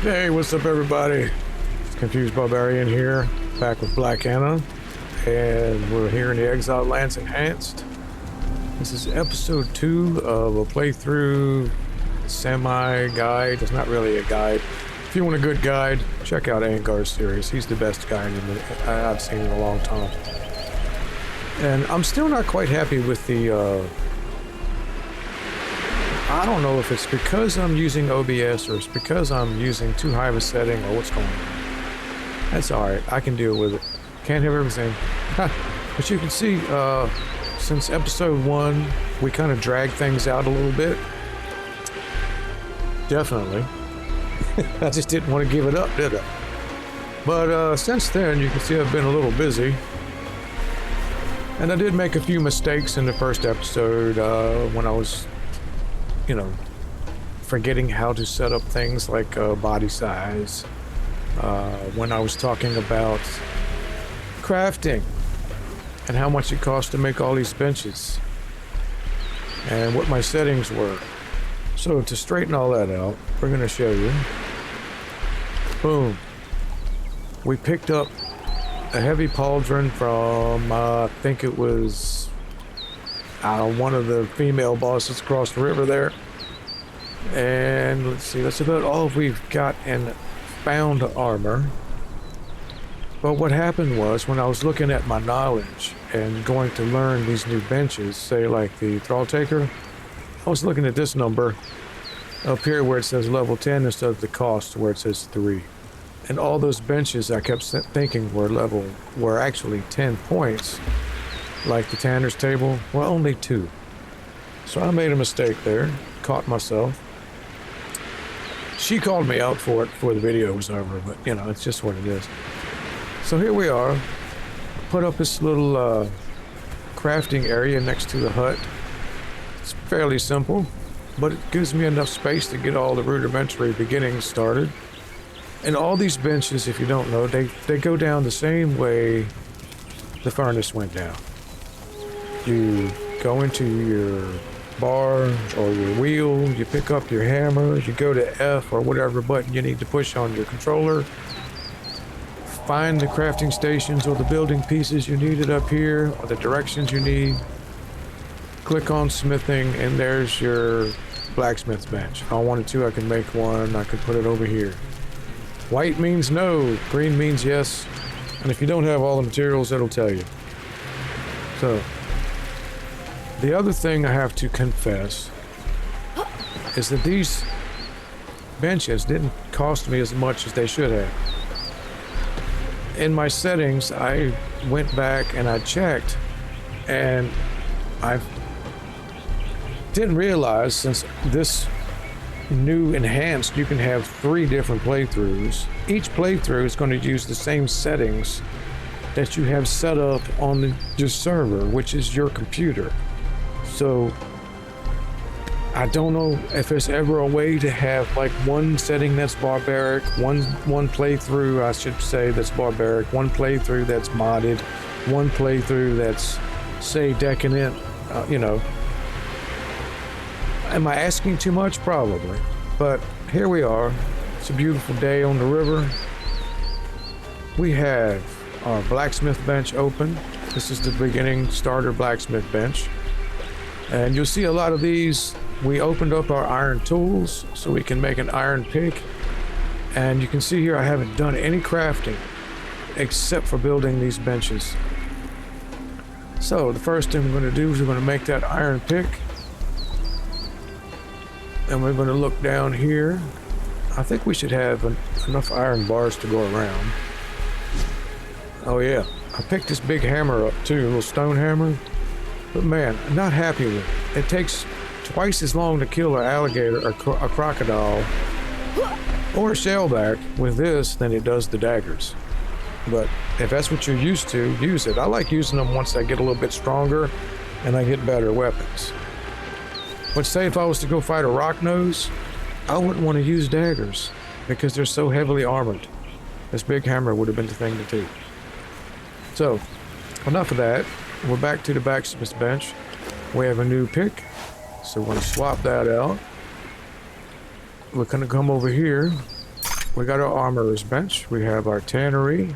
Hey, what's up, everybody? It's Confused Barbarian here, back with Black Anna, and we're here in the Exile Lands Enhanced. This is episode 2 of a playthrough semi-guide. It's not really a guide. If you want a good guide, check out Angar's series. He's the best guide I've seen in a long time. And I'm still not quite happy with the I don't know if it's because I'm using OBS or it's because I'm using too high of a setting or what's going on. That's alright, I can deal with it. Can't have everything. But you can see, since episode 1, we kind of dragged things out a little bit. Definitely. I just didn't want to give it up, did I? But since then, you can see I've been a little busy. And I did make a few mistakes in the first episode when I was forgetting how to set up things like body size. When I was talking about crafting and how much it cost to make all these benches and what my settings were. So to straighten all that out, we're going to show you. Boom. We picked up a heavy pauldron from, I think it was one of the female bosses across the river there. And let's see, that's about all we've got in found armor. But what happened was, when I was looking at my knowledge and going to learn these new benches, say like the thrall taker, I was looking at this number up here where it says level 10 instead of the cost where it says 3. And all those benches I kept thinking were actually 10 points. Like the Tanner's table, well, only 2. So I made a mistake there, caught myself. She called me out for it before the video was over, but it's just what it is. So here we are. Put up this little crafting area next to the hut. It's fairly simple, but it gives me enough space to get all the rudimentary beginnings started. And all these benches, if you don't know, they go down the same way the furnace went down. You go into your bar or your wheel, you pick up your hammer, you go to F or whatever button you need to push on your controller, find the crafting stations or the building pieces you needed up here or the directions you need, click on smithing, and there's your blacksmith bench. If I wanted to, I could make one, I could put it over here. White means no, green means yes, and if you don't have all the materials, it'll tell you. So the other thing I have to confess is that these benches didn't cost me as much as they should have. In my settings, I went back and I checked, and I didn't realize, since this new enhanced, you can have 3 different playthroughs. Each playthrough is going to use the same settings that you have set up on your server, which is your computer. So I don't know if there's ever a way to have like one setting that's barbaric, one playthrough, I should say, that's barbaric, one playthrough that's modded, one playthrough that's, say, decadent. Am I asking too much? Probably. But here we are. It's a beautiful day on the river. We have our blacksmith bench open. This is the beginning starter blacksmith bench. And you'll see a lot of these. We opened up our iron tools so we can make an iron pick. And you can see here I haven't done any crafting except for building these benches. So the first thing we're going to do is we're going to make that iron pick. And we're going to look down here. I think we should have enough iron bars to go around. Oh yeah, I picked this big hammer up too, a little stone hammer. But man, I'm not happy with it. It takes twice as long to kill an alligator or a crocodile or a shellback with this than it does the daggers. But if that's what you're used to, use it. I like using them once I get a little bit stronger and I get better weapons. But say if I was to go fight a rock nose, I wouldn't want to use daggers because they're so heavily armored. This big hammer would have been the thing to do. So, enough of that. We're back to the blacksmith bench. We have a new pick, so we're going to swap that out. We're going to come over here We got our armorer's bench. We have our tannery.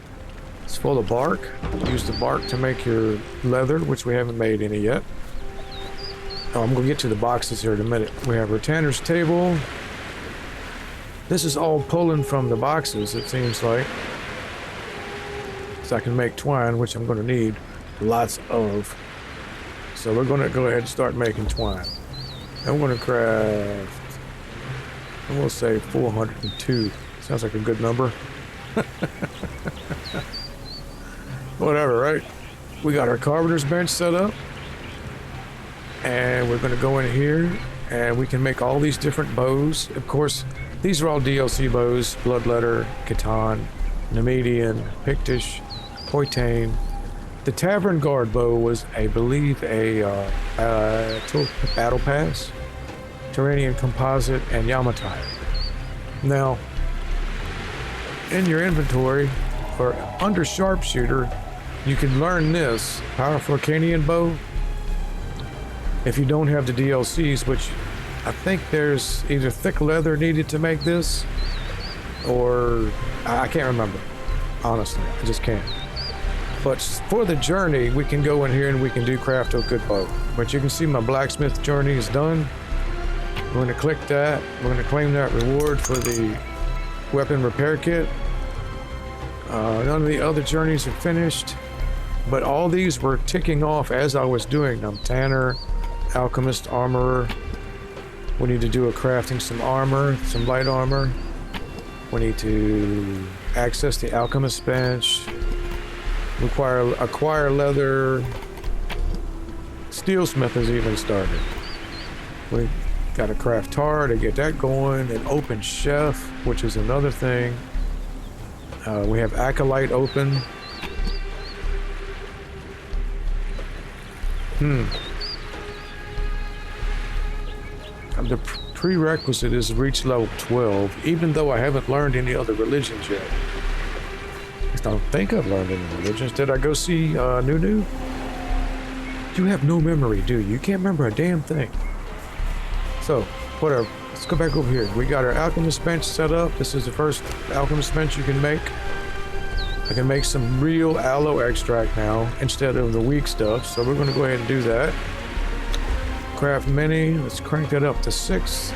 It's full of bark. Use the bark to make your leather, which we haven't made any yet. Oh, I'm gonna get to the boxes here in a minute. We have our tanner's table. This is all pulling from the boxes, it seems like. So I can make twine, which I'm gonna need lots of. So we're gonna go ahead and start making twine. I'm gonna craft, I'm gonna say 402. Sounds like a good number. Whatever, right? We got our carpenter's bench set up. And we're gonna go in here and we can make all these different bows. Of course, these are all DLC bows: Bloodletter, Catan, Nemedian, Pictish, Poitain. The Tavern Guard bow was, I believe, a Battle Pass, Turanian Composite, and Yamatai. Now, in your inventory, or under Sharpshooter, you can learn this Powerful Arcanian bow. If you don't have the DLCs, which I think there's either thick leather needed to make this, or I can't remember. Honestly, I just can't. But for the journey, we can go in here and we can do craft a good bow. But you can see my blacksmith journey is done. We're going to click that. We're going to claim that reward for the weapon repair kit. None of the other journeys are finished, but all these were ticking off as I was doing them. Tanner, Alchemist, Armorer. We need to do a crafting some armor, some light armor. We need to access the Alchemist bench. Acquire leather. Steelsmith has even started. We got to craft tar to get that going. And open chef, which is another thing. We have Acolyte open. The prerequisite is reach level 12, even though I haven't learned any other religions yet. I don't think I've learned any religions. Did I go see Nunu? You have no memory, do you? You can't remember a damn thing. So, whatever. Let's go back over here. We got our alchemist bench set up. This is the first alchemist bench you can make. I can make some real aloe extract now instead of the weak stuff. So we're going to go ahead and do that. Craft mini. Let's crank that up to 6.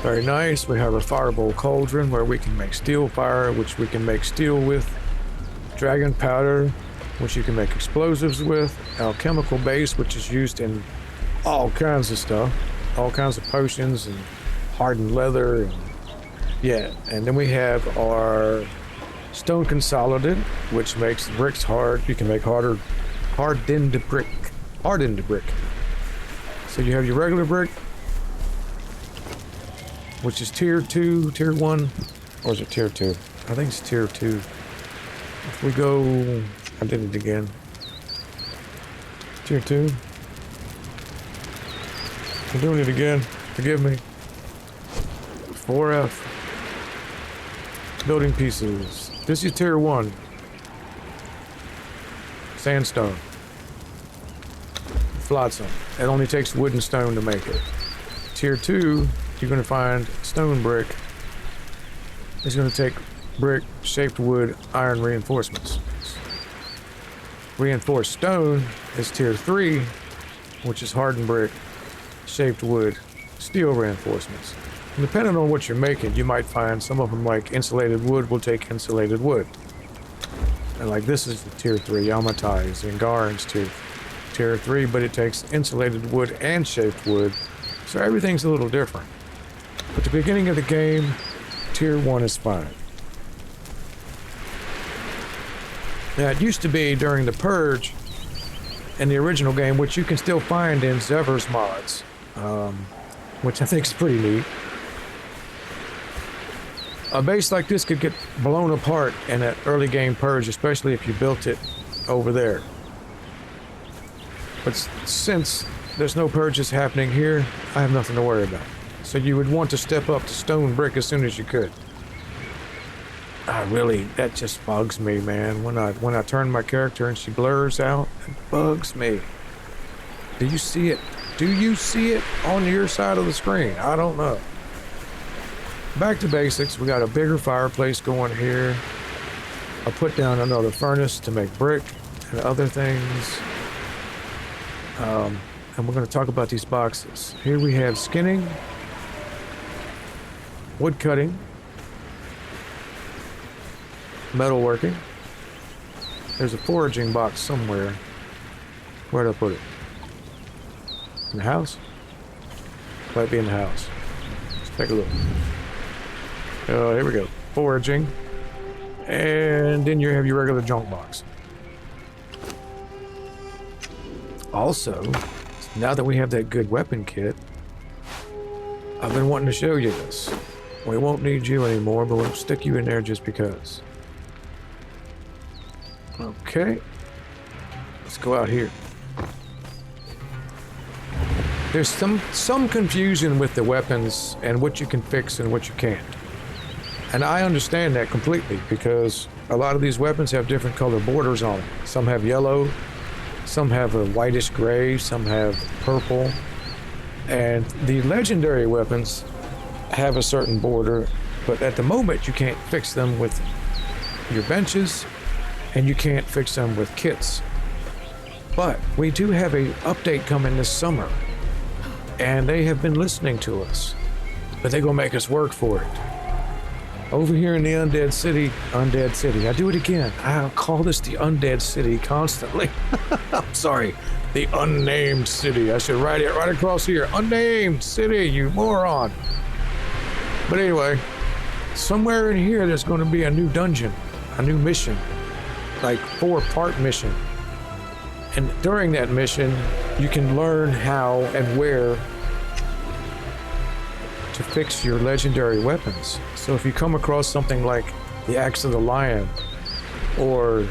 Very nice. We have a fireball cauldron where we can make steel fire, which we can make steel with. Dragon powder, which you can make explosives with. Alchemical base, which is used in all kinds of stuff. All kinds of potions and hardened leather. And yeah, and then we have our stone consolidated, which makes bricks hard. You can make hardened brick. So you have your regular brick, which is tier 2, tier 1, or is it tier 2? I think it's tier 2. If we go, I did it again. Tier 2. I'm doing it again. Forgive me. 4F. Building pieces. This is tier 1. Sandstone. Flotsam. It only takes wood and stone to make it. Tier 2, you're going to find stone brick. It's going to take brick, shaped wood, iron reinforcements. Reinforced stone is tier 3, which is hardened brick, shaped wood, steel reinforcements. And depending on what you're making, you might find some of them, like insulated wood, will take insulated wood. And like this is the tier 3, Yamatai, and Garen's tier 3, but it takes insulated wood and shaped wood. So everything's a little different. At the beginning of the game, tier 1 is fine. Now it used to be during the Purge in the original game, which you can still find in Zever's mods, which I think is pretty neat. A base like this could get blown apart in that early game Purge, especially if you built it over there. But since there's no purges happening here, I have nothing to worry about. So you would want to step up to stone brick as soon as you could. That just bugs me, man. When I turn my character and she blurs out, it bugs me. Do you see it? Do you see it on your side of the screen? I don't know. back to basics. We got a bigger fireplace going here. I'll put down another furnace to make brick and other things. And we're going to talk about these boxes. Here we have skinning, wood cutting, metalworking. There's a foraging box somewhere. Where'd I put it? In the house? Might be in the house. Let's take a look. Here we go. Foraging. And then you have your regular junk box. Also, now that we have that good weapon kit, I've been wanting to show you this. We won't need you anymore, but we'll stick you in there just because. Okay. Let's go out here. There's some confusion with the weapons and what you can fix and what you can't. And I understand that completely because a lot of these weapons have different color borders on them. Some have yellow, some have a whitish gray, some have purple. And the legendary weapons have a certain border, but at the moment you can't fix them with your benches and you can't fix them with kits. But we do have a update coming this summer and they have been listening to us, but they're gonna make us work for it. Over here in the Undead City, I do it again. I'll call this the Undead City constantly. I'm sorry, the Unnamed City. I should write it right across here. Unnamed City, you moron. But anyway, somewhere in here there's going to be a new dungeon, a new mission, like 4-part mission. And during that mission, you can learn how and where to fix your legendary weapons. So if you come across something like the Axe of the Lion, or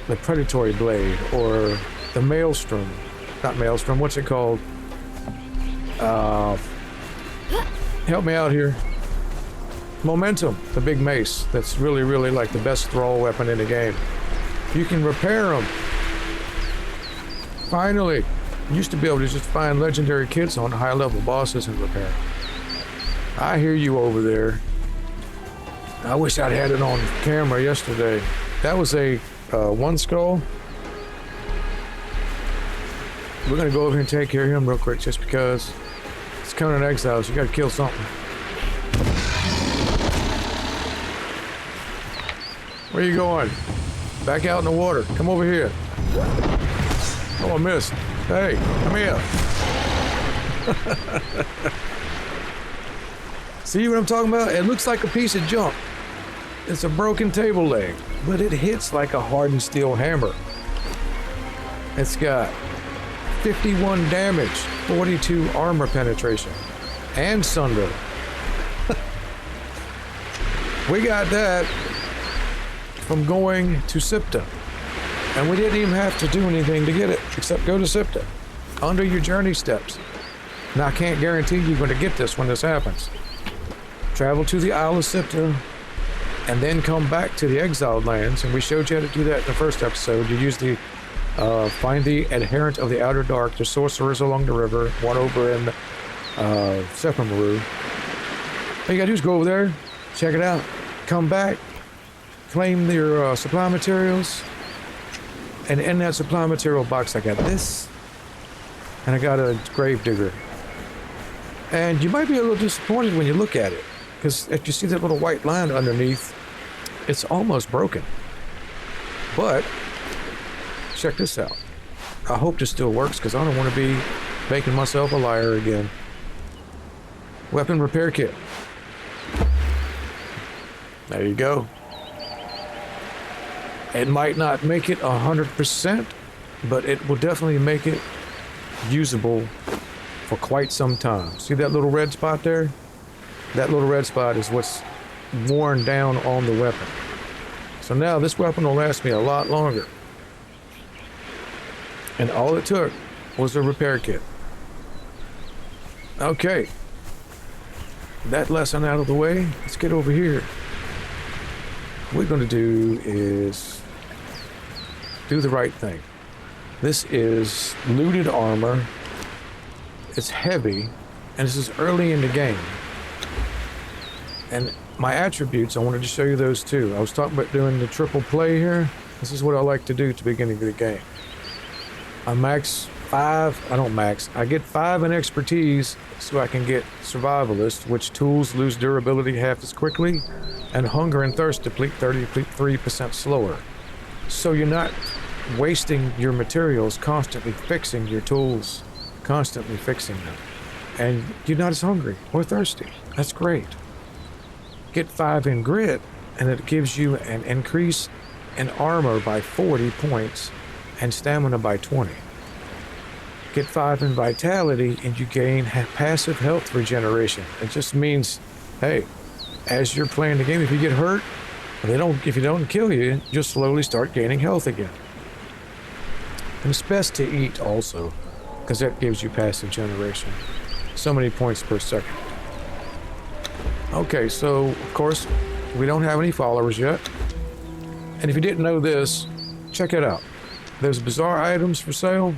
the Predatory Blade, or the Maelstrom, not Maelstrom, what's it called? Help me out here. Momentum, the big mace, that's really, really like the best thrall weapon in the game. You can repair them. Finally, you used to be able to just find legendary kits on high-level bosses and repair them. I hear you over there. I wish I'd had it on camera yesterday. That was a one skull. We're gonna go over here and take care of him real quick just because it's Conan Exiles. You gotta kill something. Where you going? Back out in the water. Come over here. Oh, I missed. Hey, come here. See what I'm talking about? It looks like a piece of junk. It's a broken table leg, but it hits like a hardened steel hammer. It's got 51 damage, 42 armor penetration, and sunder. We got that from going to Sipta, and we didn't even have to do anything to get it, except go to Sipta, under your journey steps. Now I can't guarantee you're going to get this when this happens. Travel to the Isle of Sipta, and then come back to the Exiled Lands, and we showed you how to do that in the first episode. You use the find the adherent of the Outer Dark, the sorcerers along the river, one over in Sephimaru. All you gotta do is go over there, check it out, come back, claim your supply materials, and in that supply material box I got this, and I got a grave digger. And you might be a little disappointed when you look at it, because if you see that little white line underneath, it's almost broken. But check this out. I hope this still works because I don't want to be making myself a liar again. Weapon repair kit. There you go. It might not make it 100%, but it will definitely make it usable for quite some time. See that little red spot there? That little red spot is what's worn down on the weapon. So now this weapon will last me a lot longer. And all it took was a repair kit. Okay. That lesson out of the way, let's get over here. What we're going to do is do the right thing. This is looted armor. It's heavy, and this is early in the game. And my attributes, I wanted to show you those too. I was talking about doing the triple play here. This is what I like to do at the beginning of the game. I max 5, I don't max, I get 5 in expertise so I can get survivalist, which tools lose durability half as quickly, and hunger and thirst deplete 33% slower. So you're not wasting your materials constantly fixing your tools, constantly fixing them. And you're not as hungry or thirsty. That's great. Get 5 in grit, and it gives you an increase in armor by 40 points and stamina by 20. Get 5 in vitality, and you gain passive health regeneration. It just means, hey, as you're playing the game, if you get hurt, if you don't kill you, you'll slowly start gaining health again. And it's best to eat also, because that gives you passive generation. So many points per second. Okay, so of course, we don't have any followers yet. And if you didn't know this, check it out. There's bizarre items for sale.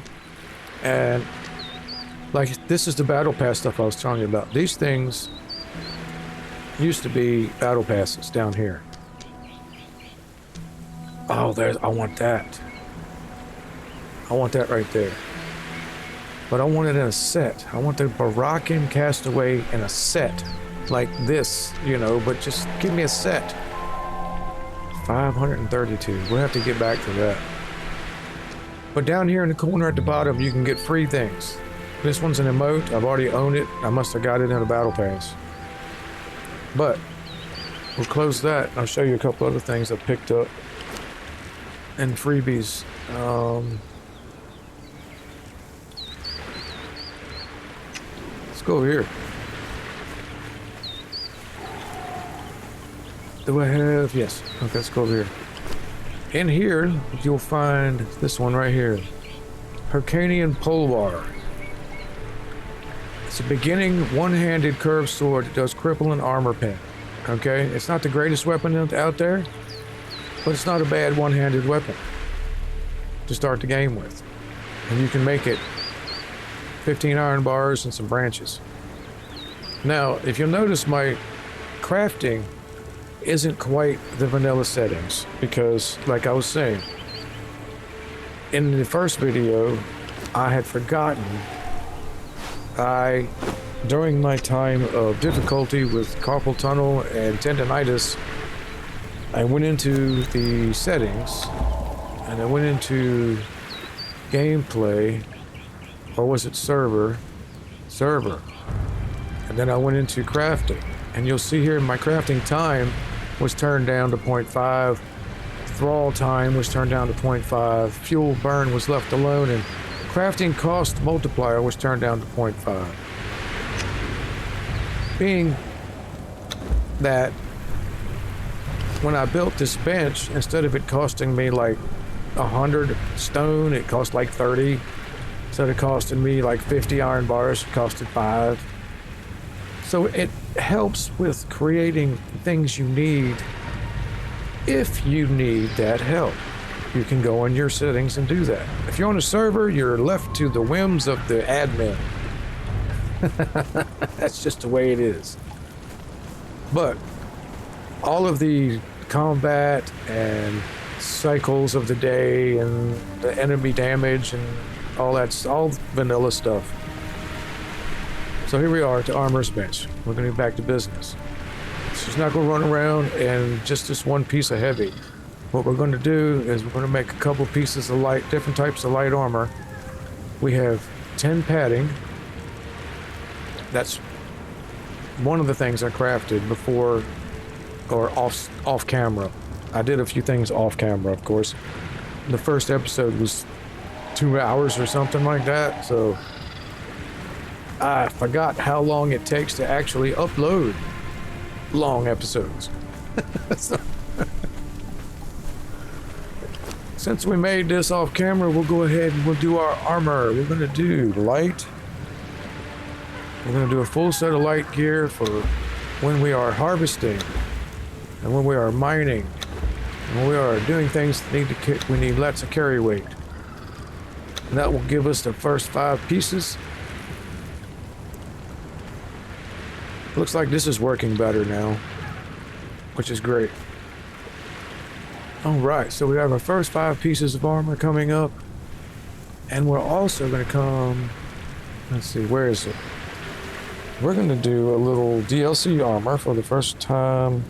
And like, this is the battle pass stuff I was telling you about. These things used to be battle passes down here. Oh, I want that. I want that right there. But I want it in a set. I want the Barbarian Castaway in a set. Like this, you know, but just give me a set. 532. We'll have to get back to that. But down here in the corner at the bottom, you can get free things. This one's an emote. I've already owned it. I must have got it in a battle pass. But we'll close that. I'll show you a couple other things I picked up. And freebies. Let's go over here. Do I have? Yes. Okay, let's go over here. In here, you'll find this one right here. Hercanian Polvar. It's a beginning one-handed curved sword that does crippling armor pen. Okay? It's not the greatest weapon out there, but it's not a bad one-handed weapon to start the game with. And you can make it 15 iron bars and some branches. Now, if you'll notice, my crafting isn't quite the vanilla settings because, like I was saying, in the first video, I had forgotten during my time of difficulty with carpal tunnel and tendonitis, I went into the settings and I went into gameplay, or was it server, and then I went into crafting, and you'll see here my crafting time was turned down to 0.5, thrall time was turned down to 0.5, fuel burn was left alone, and crafting cost multiplier was turned down to 0.5. Being that when I built this bench, instead of it costing me like 100 stone, it cost like 30. Instead of costing me like 50 iron bars, it costed 5. So it helps with creating things you need. If you need that help, you can go in your settings and do that. If you're on a server, you're left to the whims of the admin. That's just the way it is. But all of the combat and cycles of the day and the enemy damage and all that's all vanilla stuff. So here we are at the armor's bench. We're going to be back to business. She's not going to run around and just this one piece of heavy. What we're going to do is we're going to make a couple pieces of light, different types of light armor. We have 10 padding. That's one of the things I crafted before, or off camera. I did a few things off camera, of course. The first episode was 2 hours or something like that, so I forgot how long it takes to actually upload long episodes. So, since we made this off camera, we'll go ahead and we'll do our armor. We're going to do light. We're going to do a full set of light gear for when we are harvesting and when we are mining and when we are doing things that we need lots of carry weight. And that will give us the first 5 pieces. Looks like this is working better now. which is great. All right, so we have our first 5 pieces of armor coming up, and we're also going to come, let's see, where is it? We're going to do a little DLC armor for the first time.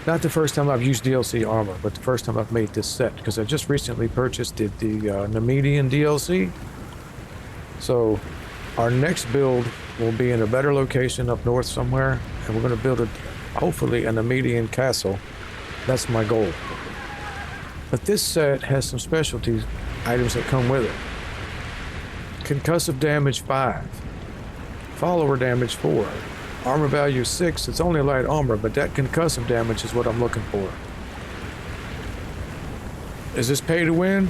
Not the first time I've used DLC armor, but the first time I've made this set, because I just recently purchased the Nemedian DLC. So our next build will be in a better location up north somewhere, and we're going to build hopefully a Nemedian castle. That's my goal. But this set has some specialty items that come with it. Concussive damage 5. Follower damage 4. Armor value 6. It's only light armor, but that concussive damage is what I'm looking for. Is this pay to win?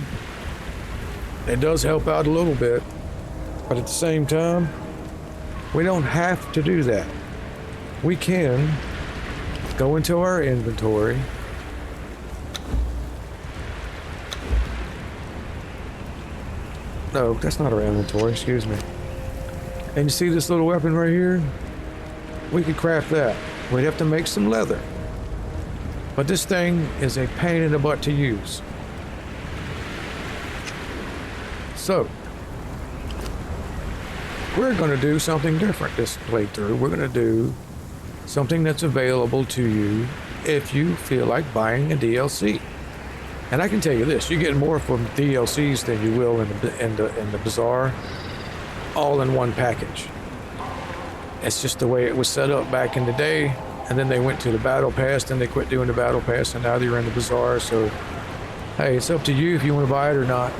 It does help out a little bit, but at the same time, we don't have to do that. We can go into our inventory, no, that's not our inventory, excuse me. And you see this little weapon right here? We could craft that. We'd have to make some leather. But this thing is a pain in the butt to use. So, we're going to do something different this playthrough. We're going to do something that's available to you if you feel like buying a DLC. And I can tell you this, you get more from DLCs than you will in the Bazaar, all in one package. It's just the way it was set up back in the day, and then they went to the Battle Pass, then they quit doing the Battle Pass, and now they're in the Bazaar. So, hey, it's up to you if you want to buy it or not.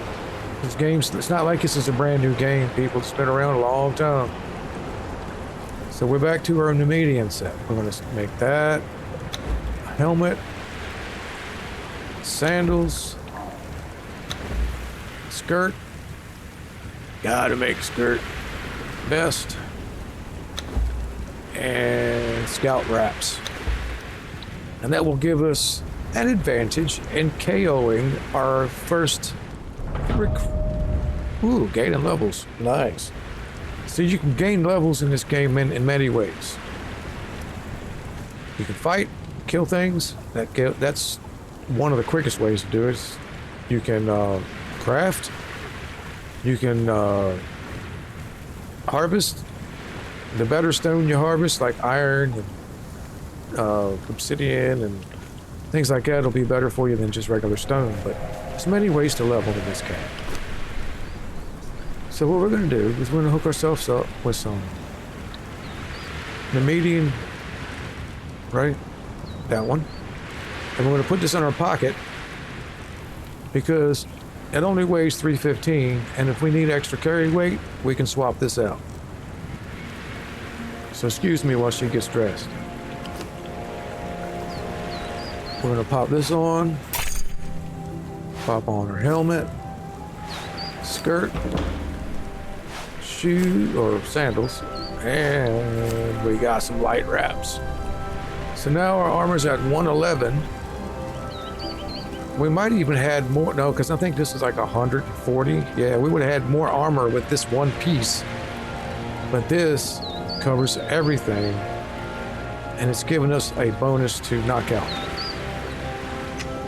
This game's, it's not like this is a brand new game, people. It's been around a long time. So we're back to our Nemedian set. We're going to make that a helmet, sandals, skirt. Gotta make skirt, vest, and scout wraps. And that will give us an advantage in KOing our first Ooh, gaining levels. Nice. So you can gain levels in this game in many ways. You can fight, kill things. That's one of the quickest ways to do it. You can craft. You can harvest. The better stone you harvest, like iron and obsidian and things like that, will be better for you than just regular stone. But there's many ways to level in this game. So what we're going to do is we're going to hook ourselves up with some Nemedian, right? That one. And we're going to put this in our pocket because it only weighs 315, and if we need extra carry weight, we can swap this out. So excuse me while she gets dressed. We're going to pop this on, pop on her helmet, skirt, shoes or sandals, and we got some light wraps. So now our armor's at 111. We might even had more, no, because I think this is like 140. Yeah, we would have had more armor with this one piece, but this covers everything, and it's given us a bonus to knockout.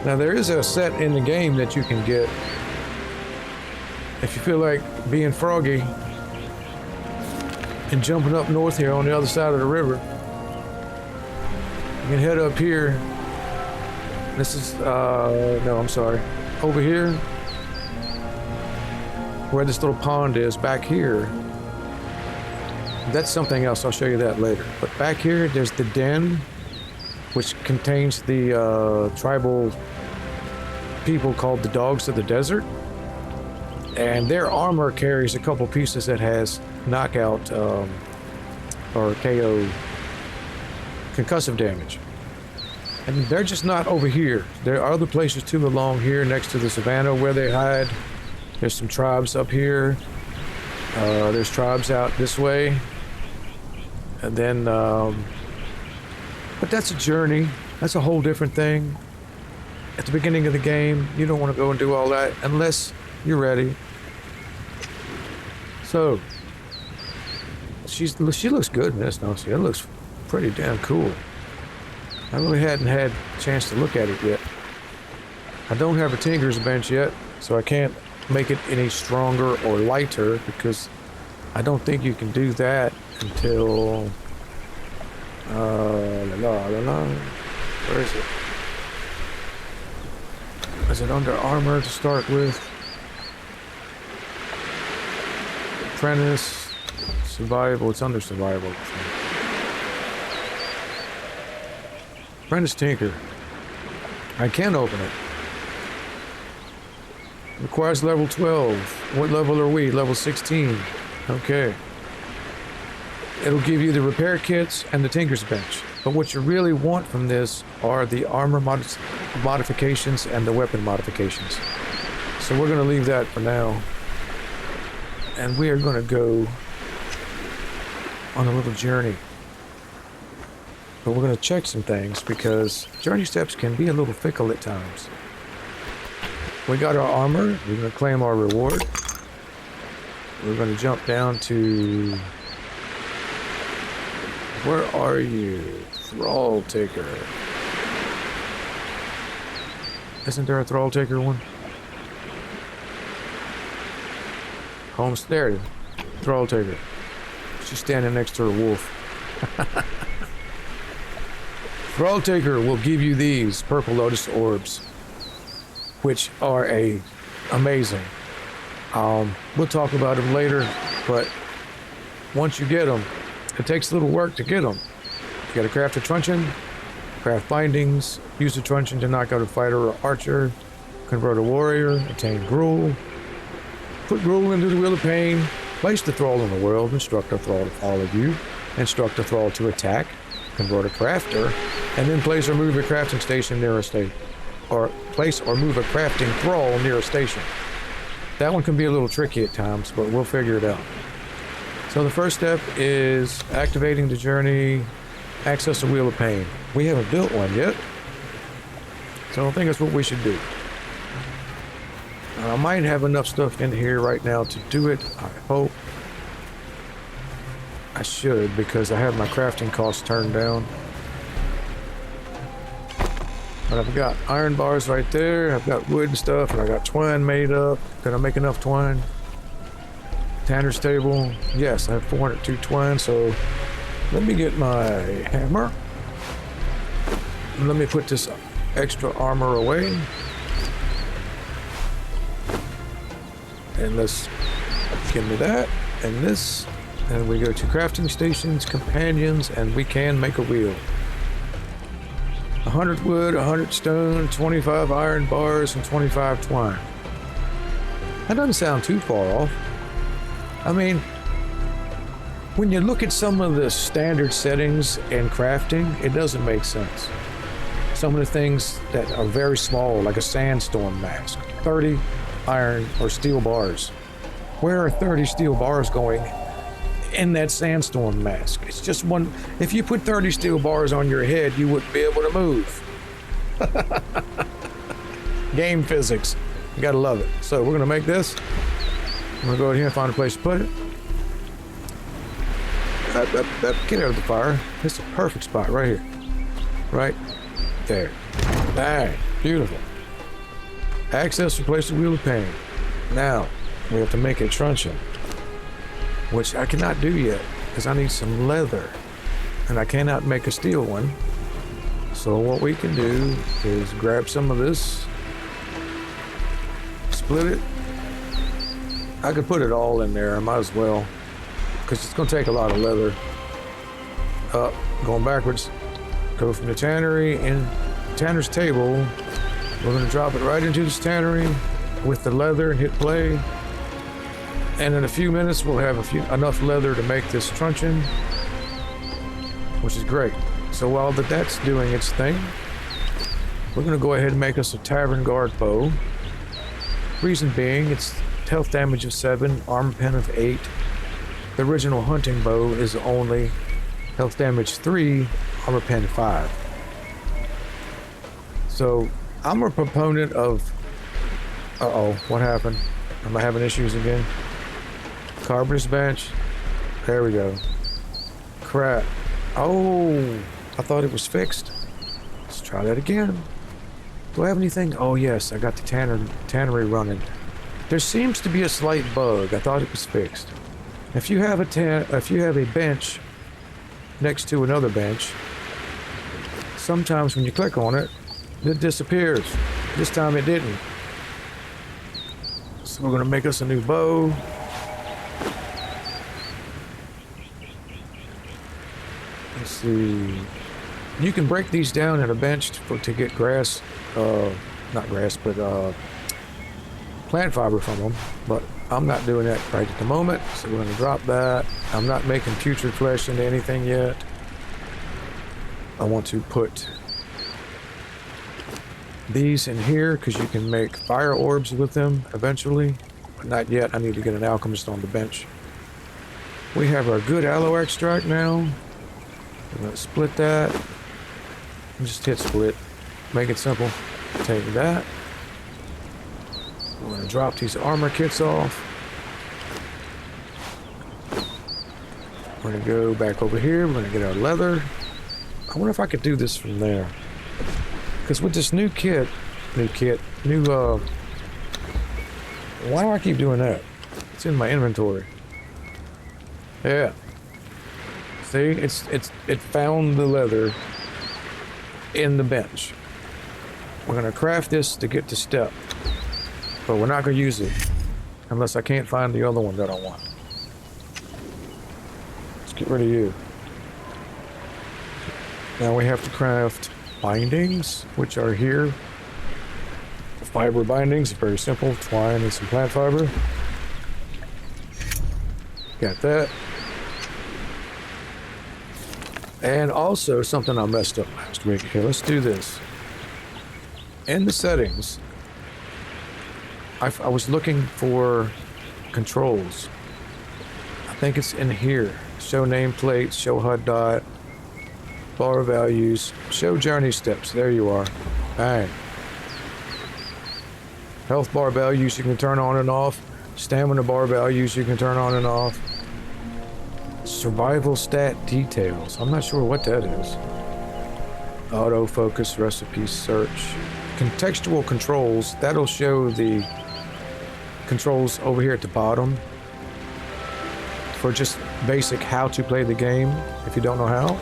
Now there is a set in the game that you can get if you feel like being froggy and jumping up north here on the other side of the river. You can head up here. This is, no, I'm sorry. Over here, where this little pond is, back here, that's something else. I'll show you that later. But back here, there's the den, which contains the tribal people called the Dogs of the Desert. And their armor carries a couple pieces that has knockout or KO concussive damage. And they're just not over here. There are other places too along here next to the savannah where they hide. There's some tribes up here. There's tribes out this way. And then, but that's a journey. That's a whole different thing. At the beginning of the game, you don't want to go and do all that unless you're ready. So, she looks good in this, don't she? It looks pretty damn cool. I really hadn't had a chance to look at it yet. I don't have a tinker's bench yet, so I can't make it any stronger or lighter because I don't think you can do that until where is it? Is it under armor to start with? Apprentice, survival, it's under survival. Apprentice Tinker. I can open it. Requires level 12. What level are we? Level 16. Okay. It'll give you the repair kits and the Tinker's Bench. But what you really want from this are the armor modifications and the weapon modifications. So we're going to leave that for now. And we are going to go on a little journey. But we're going to check some things because journey steps can be a little fickle at times. We got our armor. We're going to claim our reward. We're going to jump down to... Where are you? Thrall Taker. Isn't there a Thrall Taker one? Homestead. Thrall Taker. She's standing next to her wolf. Thrall Taker will give you these purple lotus orbs, which are amazing. We'll talk about them later, but once you get them, it takes a little work to get them. You gotta craft a truncheon, craft bindings, use the truncheon to knock out a fighter or archer, convert a warrior, attain gruel, put gruel into the wheel of pain, place the thrall in the world, instruct a thrall to follow you, instruct a thrall to attack, convert a crafter, and then place or move a crafting station near a state, or place or move a crafting thrall near a station. That one can be a little tricky at times, but we'll figure it out. So the first step is activating the journey, access the Wheel of Pain. We haven't built one yet, so I think that's what we should do. I might have enough stuff in here right now to do it. I hope. I should, because I have my crafting costs turned down. But I've got iron bars right there, I've got wood and stuff, and I got twine made up. Can I make enough twine? Tanner's table. Yes, I have 402 twine, so let me get my hammer. Let me put this extra armor away. And let's give me that, and this. And we go to crafting stations, companions, and we can make a wheel. 100 wood, 100 stone, 25 iron bars, and 25 twine. That doesn't sound too far off. I mean, when you look at some of the standard settings in crafting, it doesn't make sense. Some of the things that are very small, like a sandstorm mask, 30 iron or steel bars. Where are 30 steel bars going in that sandstorm mask? It's just one. If you put 30 steel bars on your head, you wouldn't be able to move. Game physics. You gotta love it. So we're gonna make this. I'm gonna go in here and find a place to put it. Get out of the fire. This is a perfect spot right here. Right there. Bang. Beautiful. Access, replace the Wheel of Pain. Now, we have to make a truncheon, which I cannot do yet because I need some leather and I cannot make a steel one. So what we can do is grab some of this, split it. I could put it all in there, I might as well, because it's going to take a lot of leather. Up, going backwards, go from the tannery and tanner's table. We're going to drop it right into this tannery with the leather and hit play. And in a few minutes, we'll have enough leather to make this truncheon, which is great. So while that's doing its thing, we're going to go ahead and make us a tavern guard bow. Reason being, it's health damage of 7, armor pen of 8. The original hunting bow is only health damage 3, armor pen 5. So I'm a proponent of... Uh-oh, what happened? Am I having issues again? Carpenter's bench. There we go. Crap. Oh, I thought it was fixed. Let's try that again. Do I have anything? Oh yes, I got the tannery running. There seems to be a slight bug. I thought it was fixed. If you have a bench next to another bench, sometimes when you click on it, it disappears. This time it didn't. So we're gonna make us a new bow. Let's see. You can break these down at a bench to get grass, not grass, but plant fiber from them. But I'm not doing that right at the moment, so we're gonna drop that. I'm not making putrid flesh into anything yet. I want to put these in here because you can make fire orbs with them eventually, but not yet. I need to get an alchemist on the bench. We have our good aloe extract now. We're going to split that. Just hit split. Make it simple. Take that. We're going to drop these armor kits off. We're going to go back over here. We're going to get our leather. I wonder if I could do this from there. Because with this new why do I keep doing that? It's in my inventory. Yeah. See, it found the leather in the bench. We're gonna craft this to get to step, but we're not gonna use it unless I can't find the other one that I want. Let's get rid of you. Now we have to craft bindings, which are here. Fiber bindings, very simple, twine and some plant fiber. Got that. And also something I messed up last week. Here, let's do this. In the settings, I was looking for controls. I think it's in here. Show nameplates, show HUD dot, bar values, show journey steps. There you are. Bang. Health bar values you can turn on and off. Stamina bar values you can turn on and off. Survival stat details. I'm not sure what that is. Autofocus, recipe search. Contextual controls. That'll show the controls over here at the bottom for just basic how to play the game if you don't know how.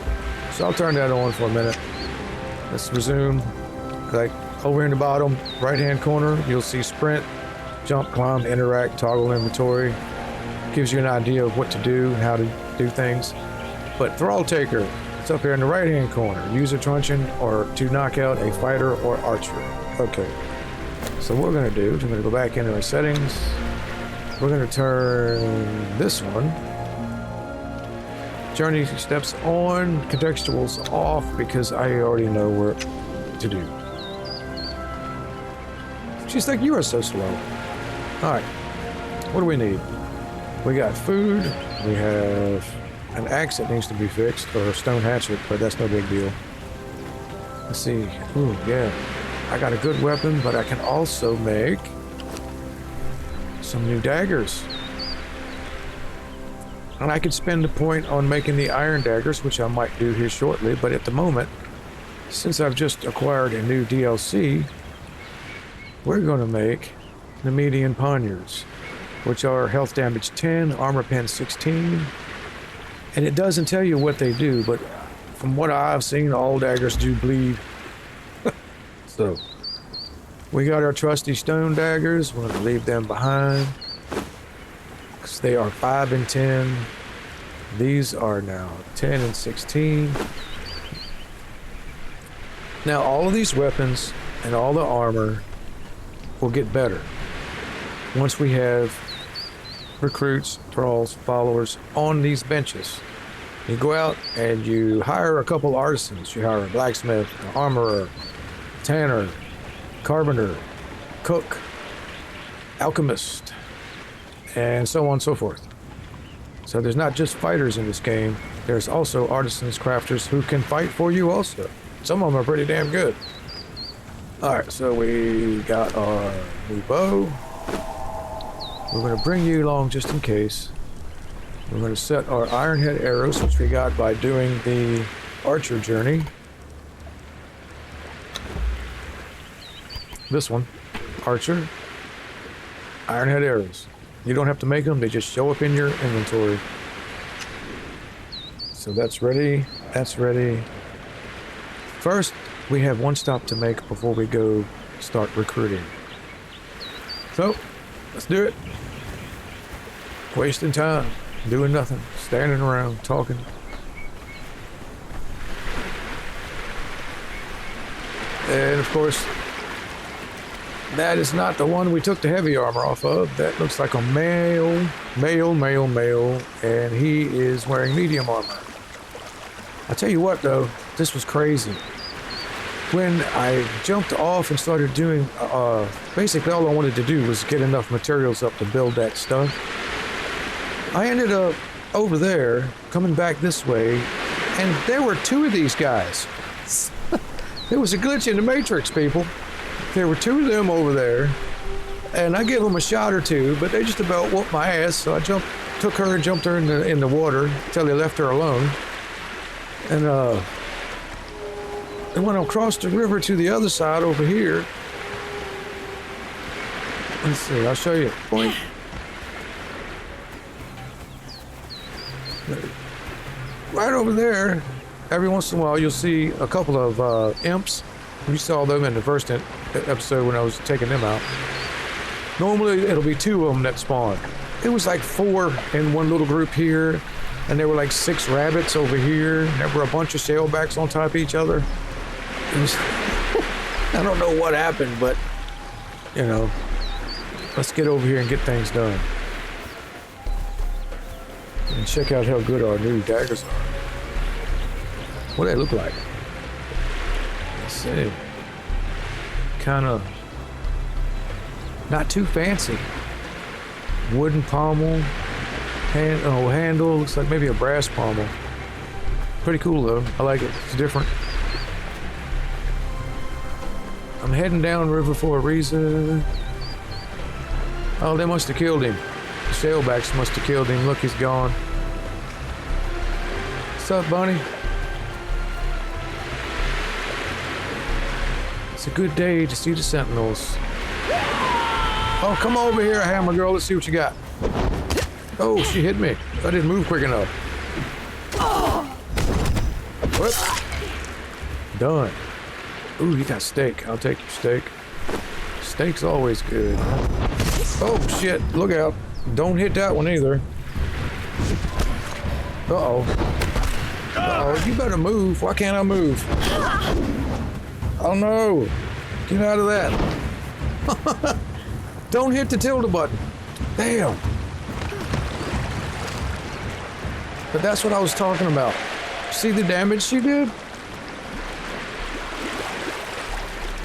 So I'll turn that on for a minute. Let's resume. Like over in the bottom right hand corner, you'll see sprint, jump, climb, interact, toggle inventory. Gives you an idea of what to do, how to do things. But thrall taker, it's up here in the right hand corner. Use a truncheon or to knock out a fighter or archer. Okay. So what we're gonna do is we're gonna go back into our settings. We're gonna turn this one. Journey steps on, contextuals off because I already know what to do. She's like, you are so slow. All right, what do we need? We got food. We have an axe that needs to be fixed, or a stone hatchet, but that's no big deal. Let's see. Ooh, yeah. I got a good weapon, but I can also make some new daggers. And I could spend a point on making the iron daggers, which I might do here shortly, but at the moment, since I've just acquired a new DLC, we're going to make the median poniards, which are health damage 10, armor pen 16, and it doesn't tell you what they do, but from what I've seen, all daggers do bleed. So, we got our trusty stone daggers. We're going to leave them behind. They are 5 and 10. These are now 10 and 16. Now all of these weapons and all the armor will get better once we have recruits, thralls, followers on these benches. You go out and you hire a couple artisans. You hire a blacksmith, an armorer, tanner, carpenter, cook, alchemist, and so on and so forth. So there's not just fighters in this game, there's also artisans, crafters who can fight for you also. Some of them are pretty damn good. Alright, so we got our new bow. We're going to bring you along just in case. We're going to set our ironhead arrows, which we got by doing the archer journey. This one, Archer, Ironhead arrows. You don't have to make them, they just show up in your inventory. So that's ready, that's ready. First, we have one stop to make before we go start recruiting. So, let's do it. Wasting time, doing nothing, standing around, talking. And of course, that is not the one we took the heavy armor off of. That looks like a male, and he is wearing medium armor. I tell you what though, this was crazy. When I jumped off and started doing, basically all I wanted to do was get enough materials up to build that stuff. I ended up over there, coming back this way, and there were two of these guys. There was a glitch in the Matrix, people. There were two of them over there, and I gave them a shot or two, but they just about whooped my ass, so I took her and jumped her in the water until they left her alone. And they went across the river to the other side over here. Let's see, I'll show you. Point. Right over there, every once in a while you'll see a couple of imps. You saw them in the first episode when I was taking them out. Normally it'll be two of them that spawn. It was like 4 in one little group here, and there were like 6 rabbits over here. And there were a bunch of shellbacks on top of each other. It was, I don't know what happened, but you know, let's get over here and get things done. And check out how good our new daggers are. What do they look like? Let's see. Kind of not too fancy. Wooden pommel, handle. Looks like maybe a brass pommel. Pretty cool though. I like it. It's different. I'm heading down river for a reason. Oh, they must have killed him. The shellbacks must have killed him. Look, he's gone. What's up, Bunny? It's a good day to see the sentinels. Oh, come over here, hammer girl. Let's see what you got. Oh, she hit me. I didn't move quick enough. Whoop. Done. Ooh, you got steak. I'll take your steak. Steak's always good. Oh, shit. Look out. Don't hit that one either. Uh-oh. Uh-oh. You better move. Why can't I move? Oh, no. Get out of that. Don't hit the tilde button. Damn. But that's what I was talking about. See the damage she did?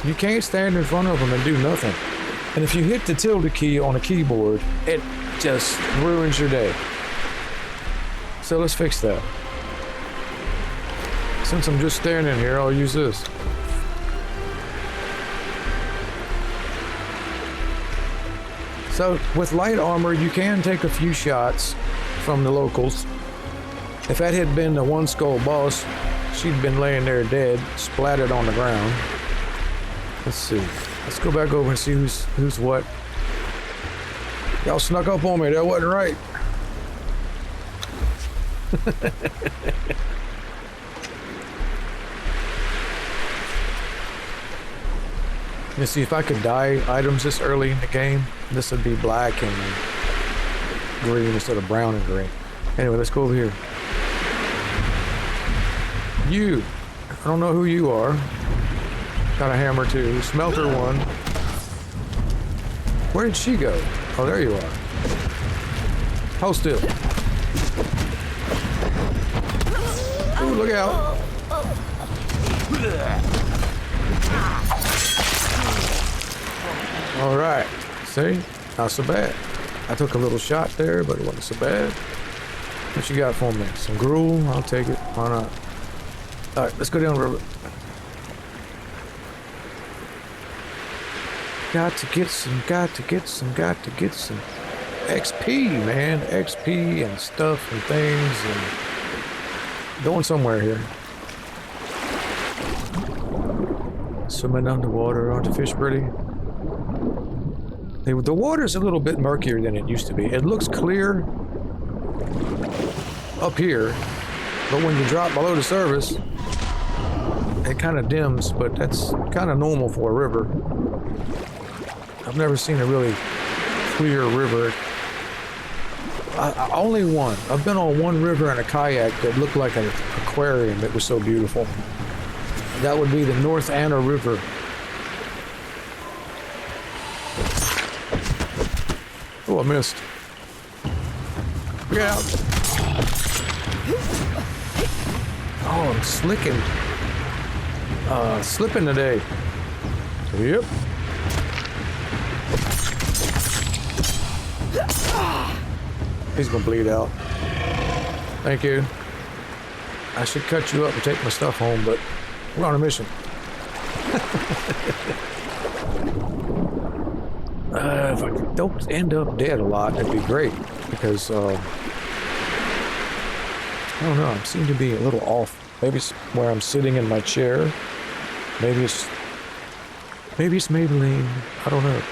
You can't stand in front of them and do nothing. And if you hit the tilde key on a keyboard, it just ruins your day. So let's fix that. Since I'm just standing here, I'll use this. So with light armor, you can take a few shots from the locals. If that had been the one skull boss, she'd been laying there dead, splattered on the ground. Let's see. Let's go back over and see who's what. Y'all snuck up on me. That wasn't right. Let's see if I could dye items this early in the game. This would be black and green instead of brown and green. Anyway, let's go over here. You. I don't know who you are. Got a hammer too. Smelter 1. Where did she go? Oh, there you are. Hold still. Ooh, look out. All right. See? Not so bad. I took a little shot there, but it wasn't so bad. What you got for me? Some gruel? I'll take it. Why not? All right, let's go down the river. Got to get some XP, man. XP and stuff and things and going somewhere here. Swimming underwater, aren't the fish pretty? The water's a little bit murkier than it used to be. It looks clear up here, but when you drop below the surface, it kind of dims, but that's kind of normal for a river. I've never seen a really clear river. Only one. I've been on one river in a kayak that looked like an aquarium. It was so beautiful. That would be the North Anna River. Oh, I missed. Look out. Oh, I'm slipping today. Yep. He's gonna bleed out. Thank you. I should cut you up and take my stuff home, but we're on a mission. If I don't end up dead a lot, that'd be great, because I don't know, I seem to be a little off. Maybe it's where I'm sitting in my chair. Maybe it's Maybelline. I don't know.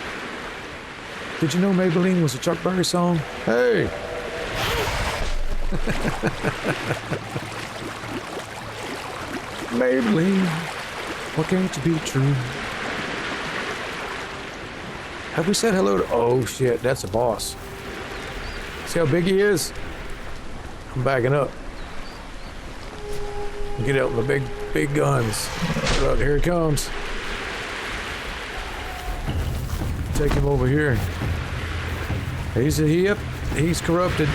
Did you know Maybelline was a Chuck Berry song? Hey! Maybelline, what can't you be true? Have we said hello to... Oh shit, that's a boss. See how big he is? I'm backing up. Get out with the big guns. Look, here he comes. Take him over here. He's corrupted.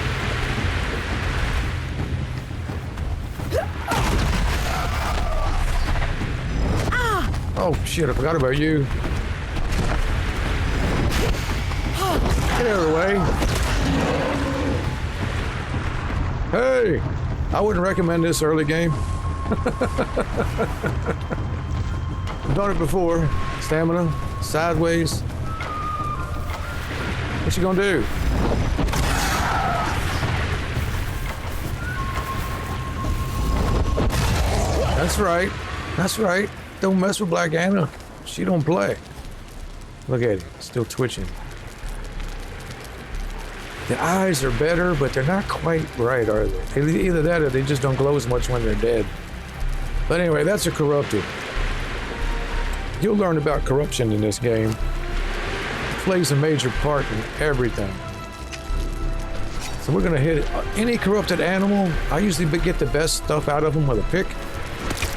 Oh shit, I forgot about you. Get out of the way. Hey, I wouldn't recommend this early game. I've done it before. Stamina, sideways. What you gonna do? That's right. That's right. Don't mess with Black Anna. She don't play. Look at him, still twitching. The eyes are better, but they're not quite right, are they? Either that or they just don't glow as much when they're dead. But anyway, that's a corrupted. You'll learn about corruption in this game. It plays a major part in everything. So we're gonna hit any corrupted animal. I usually get the best stuff out of them with a pick.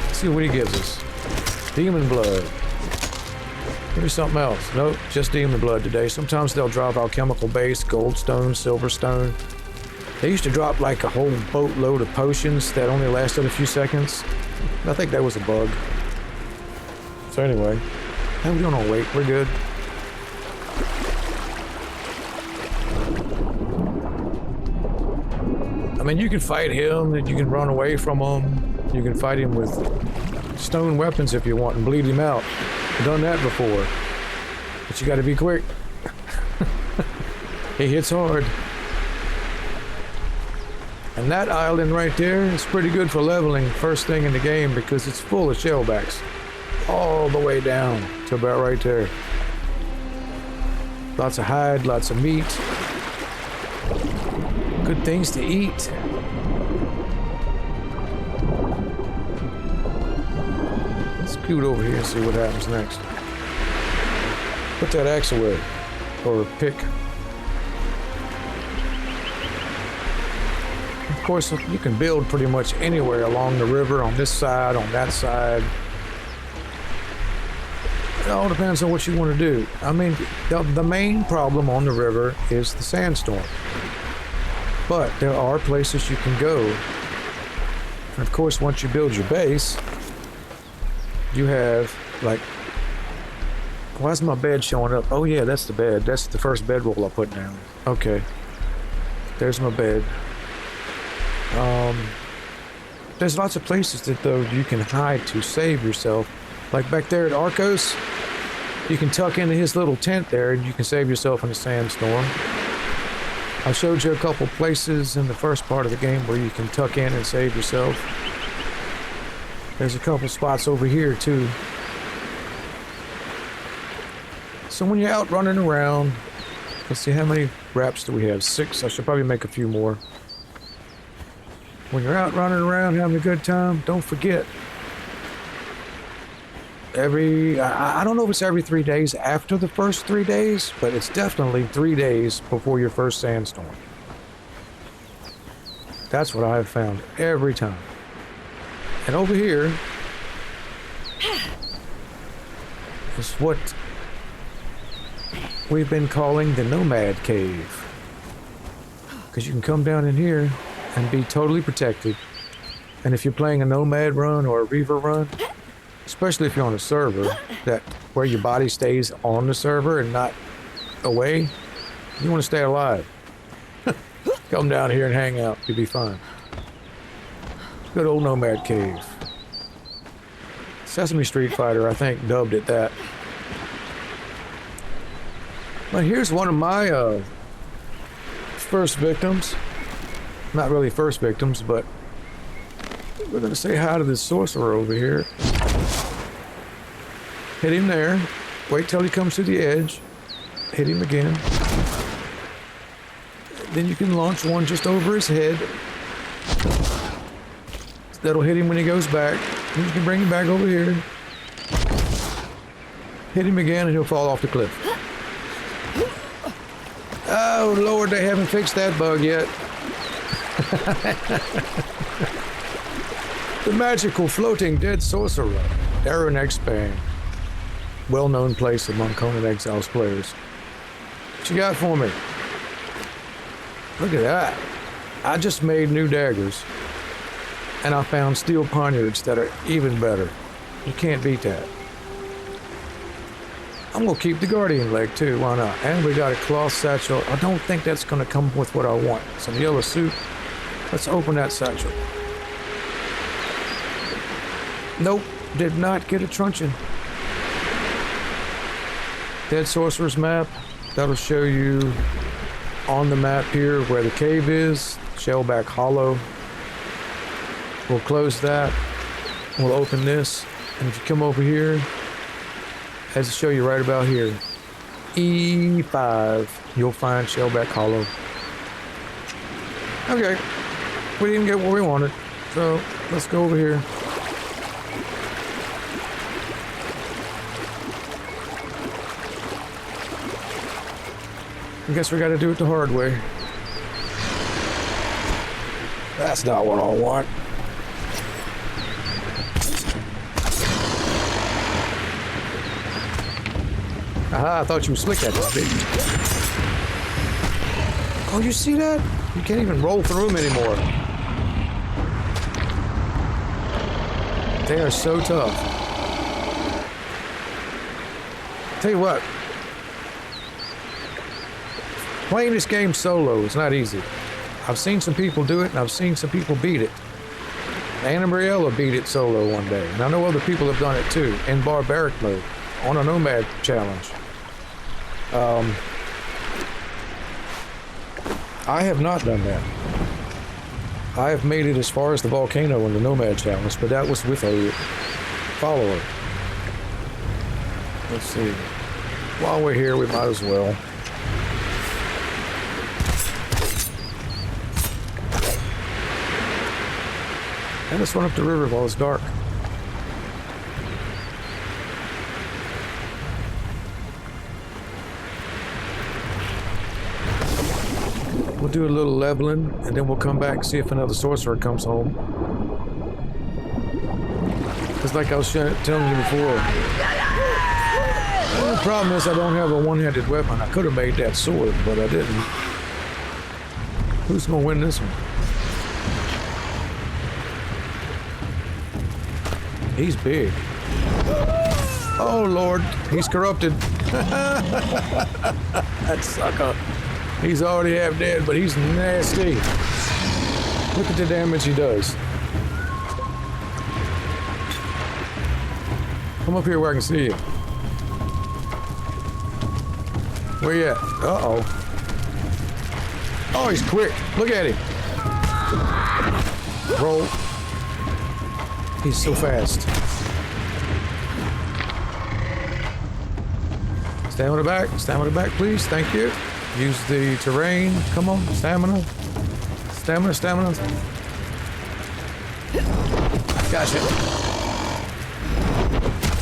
Let's see what he gives us. Demon blood. Maybe something else. Nope, just demon blood today. Sometimes they'll drop alchemical base, gold stone, silver stone. They used to drop like a whole boatload of potions that only lasted a few seconds. I think that was a bug. So anyway, how we doing on weight? We're good. I mean, you can fight him, and you can run away from him. You can fight him with stone weapons if you want and bleed him out. I've done that before. But you gotta be quick. He hits hard. And that island right there is pretty good for leveling first thing in the game because it's full of shellbacks. All the way down to about right there. Lots of hide, lots of meat. Good things to eat. Let's scoot over here and see what happens next. Put that axe away. Or pick. Of course, you can build pretty much anywhere along the river, on this side, on that side. It all depends on what you want to do. I mean, the main problem on the river is the sandstorm. But there are places you can go. And of course, once you build your base, you have, like, why is my bed showing up? Oh yeah, that's the bed. That's the first bedroll I put down. Okay. There's my bed. There's lots of places that, though, you can hide to save yourself. Like back there at Arcos, you can tuck into his little tent there and you can save yourself in a sandstorm. I showed you a couple places in the first part of the game where you can tuck in and save yourself. There's a couple spots over here too. So when you're out running around, Let's see, how many wraps do we have? 6. I should probably make a few more. When you're out running around having a good time, don't forget. I don't know if it's every 3 days after the first 3 days, but it's definitely 3 days before your first sandstorm. That's what I've found every time. And over here is what we've been calling the Nomad Cave. Because you can come down in here and be totally protected. And if you're playing a Nomad run or a Reaver run, especially if you're on a server that where your body stays on the server and not away, you want to stay alive. Come down here and hang out. You'll be fine. Good old Nomad Cave. Sesame Street Fighter, I think, dubbed it that. But here's one of my first victims. Not really first victims, but we're going to say hi to this sorcerer over here. Hit him there. Wait till he comes to the edge. Hit him again. Then you can launch one just over his head. That'll hit him when he goes back. Then you can bring him back over here. Hit him again and he'll fall off the cliff. Oh Lord, they haven't fixed that bug yet. The magical floating dead sorcerer, Aaron Expand. Well-known place among Conan Exiles players. What you got for me? Look at that. I just made new daggers. And I found steel poniards that are even better. You can't beat that. I'm going to keep the Guardian leg too, why not? And we got a cloth satchel. I don't think that's going to come with what I want. Some yellow suit. Let's open that satchel. Nope, did not get a truncheon. Dead Sorcerer's map. That'll show you on the map here where the cave is. Shellback Hollow. We'll close that. We'll open this. And if you come over here, has to show you right about here. E5. You'll find Shellback Hollow. Okay. We didn't get what we wanted. So let's go over here. I guess we gotta do it the hard way. That's not what I want. Aha, I thought you were slick at that, baby. Oh, you see that? You can't even roll through them anymore. They are so tough. Tell you what. Playing this game solo is not easy. I've seen some people do it, and I've seen some people beat it. Anna Briella beat it solo one day, and I know other people have done it too, in barbaric mode, on a Nomad challenge. I have not done that. I have made it as far as the volcano in the Nomad challenge, but that was with a follower. Let's see. While we're here, we might as well. And let's run up the river while it's dark. We'll do a little leveling, and then we'll come back and see if another sorcerer comes home. Because like I was telling you before, the problem is I don't have a one-handed weapon. I could have made that sword, but I didn't. Who's going to win this one? He's big. Oh, Lord. He's corrupted. That sucker. He's already half dead, but he's nasty. Look at the damage he does. Come up here where I can see you. Where you at? Uh-oh. Oh, he's quick. Look at him. Roll. He's so fast. Stand on the back. Stand on the back, please. Thank you. Use the terrain. Come on, stamina. Stamina.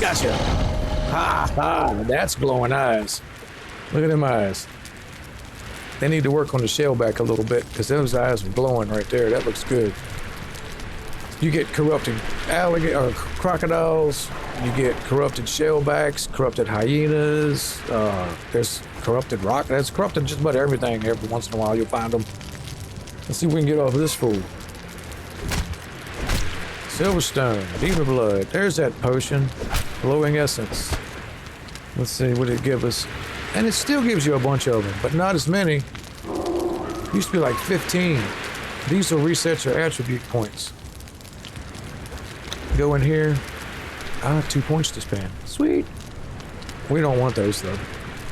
Gotcha. Ha, that's glowing eyes. Look at them eyes. They need to work on the shell back a little bit because those eyes are glowing right there. That looks good. You get corrupted crocodiles. You get corrupted shellbacks, corrupted hyenas. There's corrupted rock. That's corrupted just about everything. Every once in a while you'll find them. Let's see if we can get off of this fool. Silverstone, demon blood. There's that potion. Glowing essence. Let's see what it gives us. And it still gives you a bunch of them, but not as many. Used to be like 15. These will reset your attribute points. Go in here. 2 points to spend. Sweet. We don't want those though.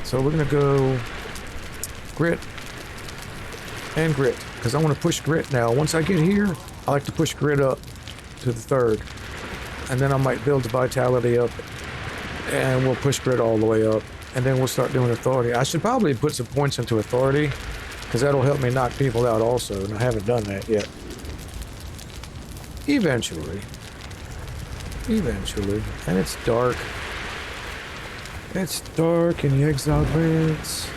So we're gonna go grit and grit because I want to push grit now. Once I get here, I like to push grit up to the 3rd, and then I might build the vitality up, and we'll push grit all the way up, and then we'll start doing authority. I should probably put some points into authority because that'll help me knock people out also, and I haven't done that yet. Eventually. And it's dark. It's dark in the Exile lands.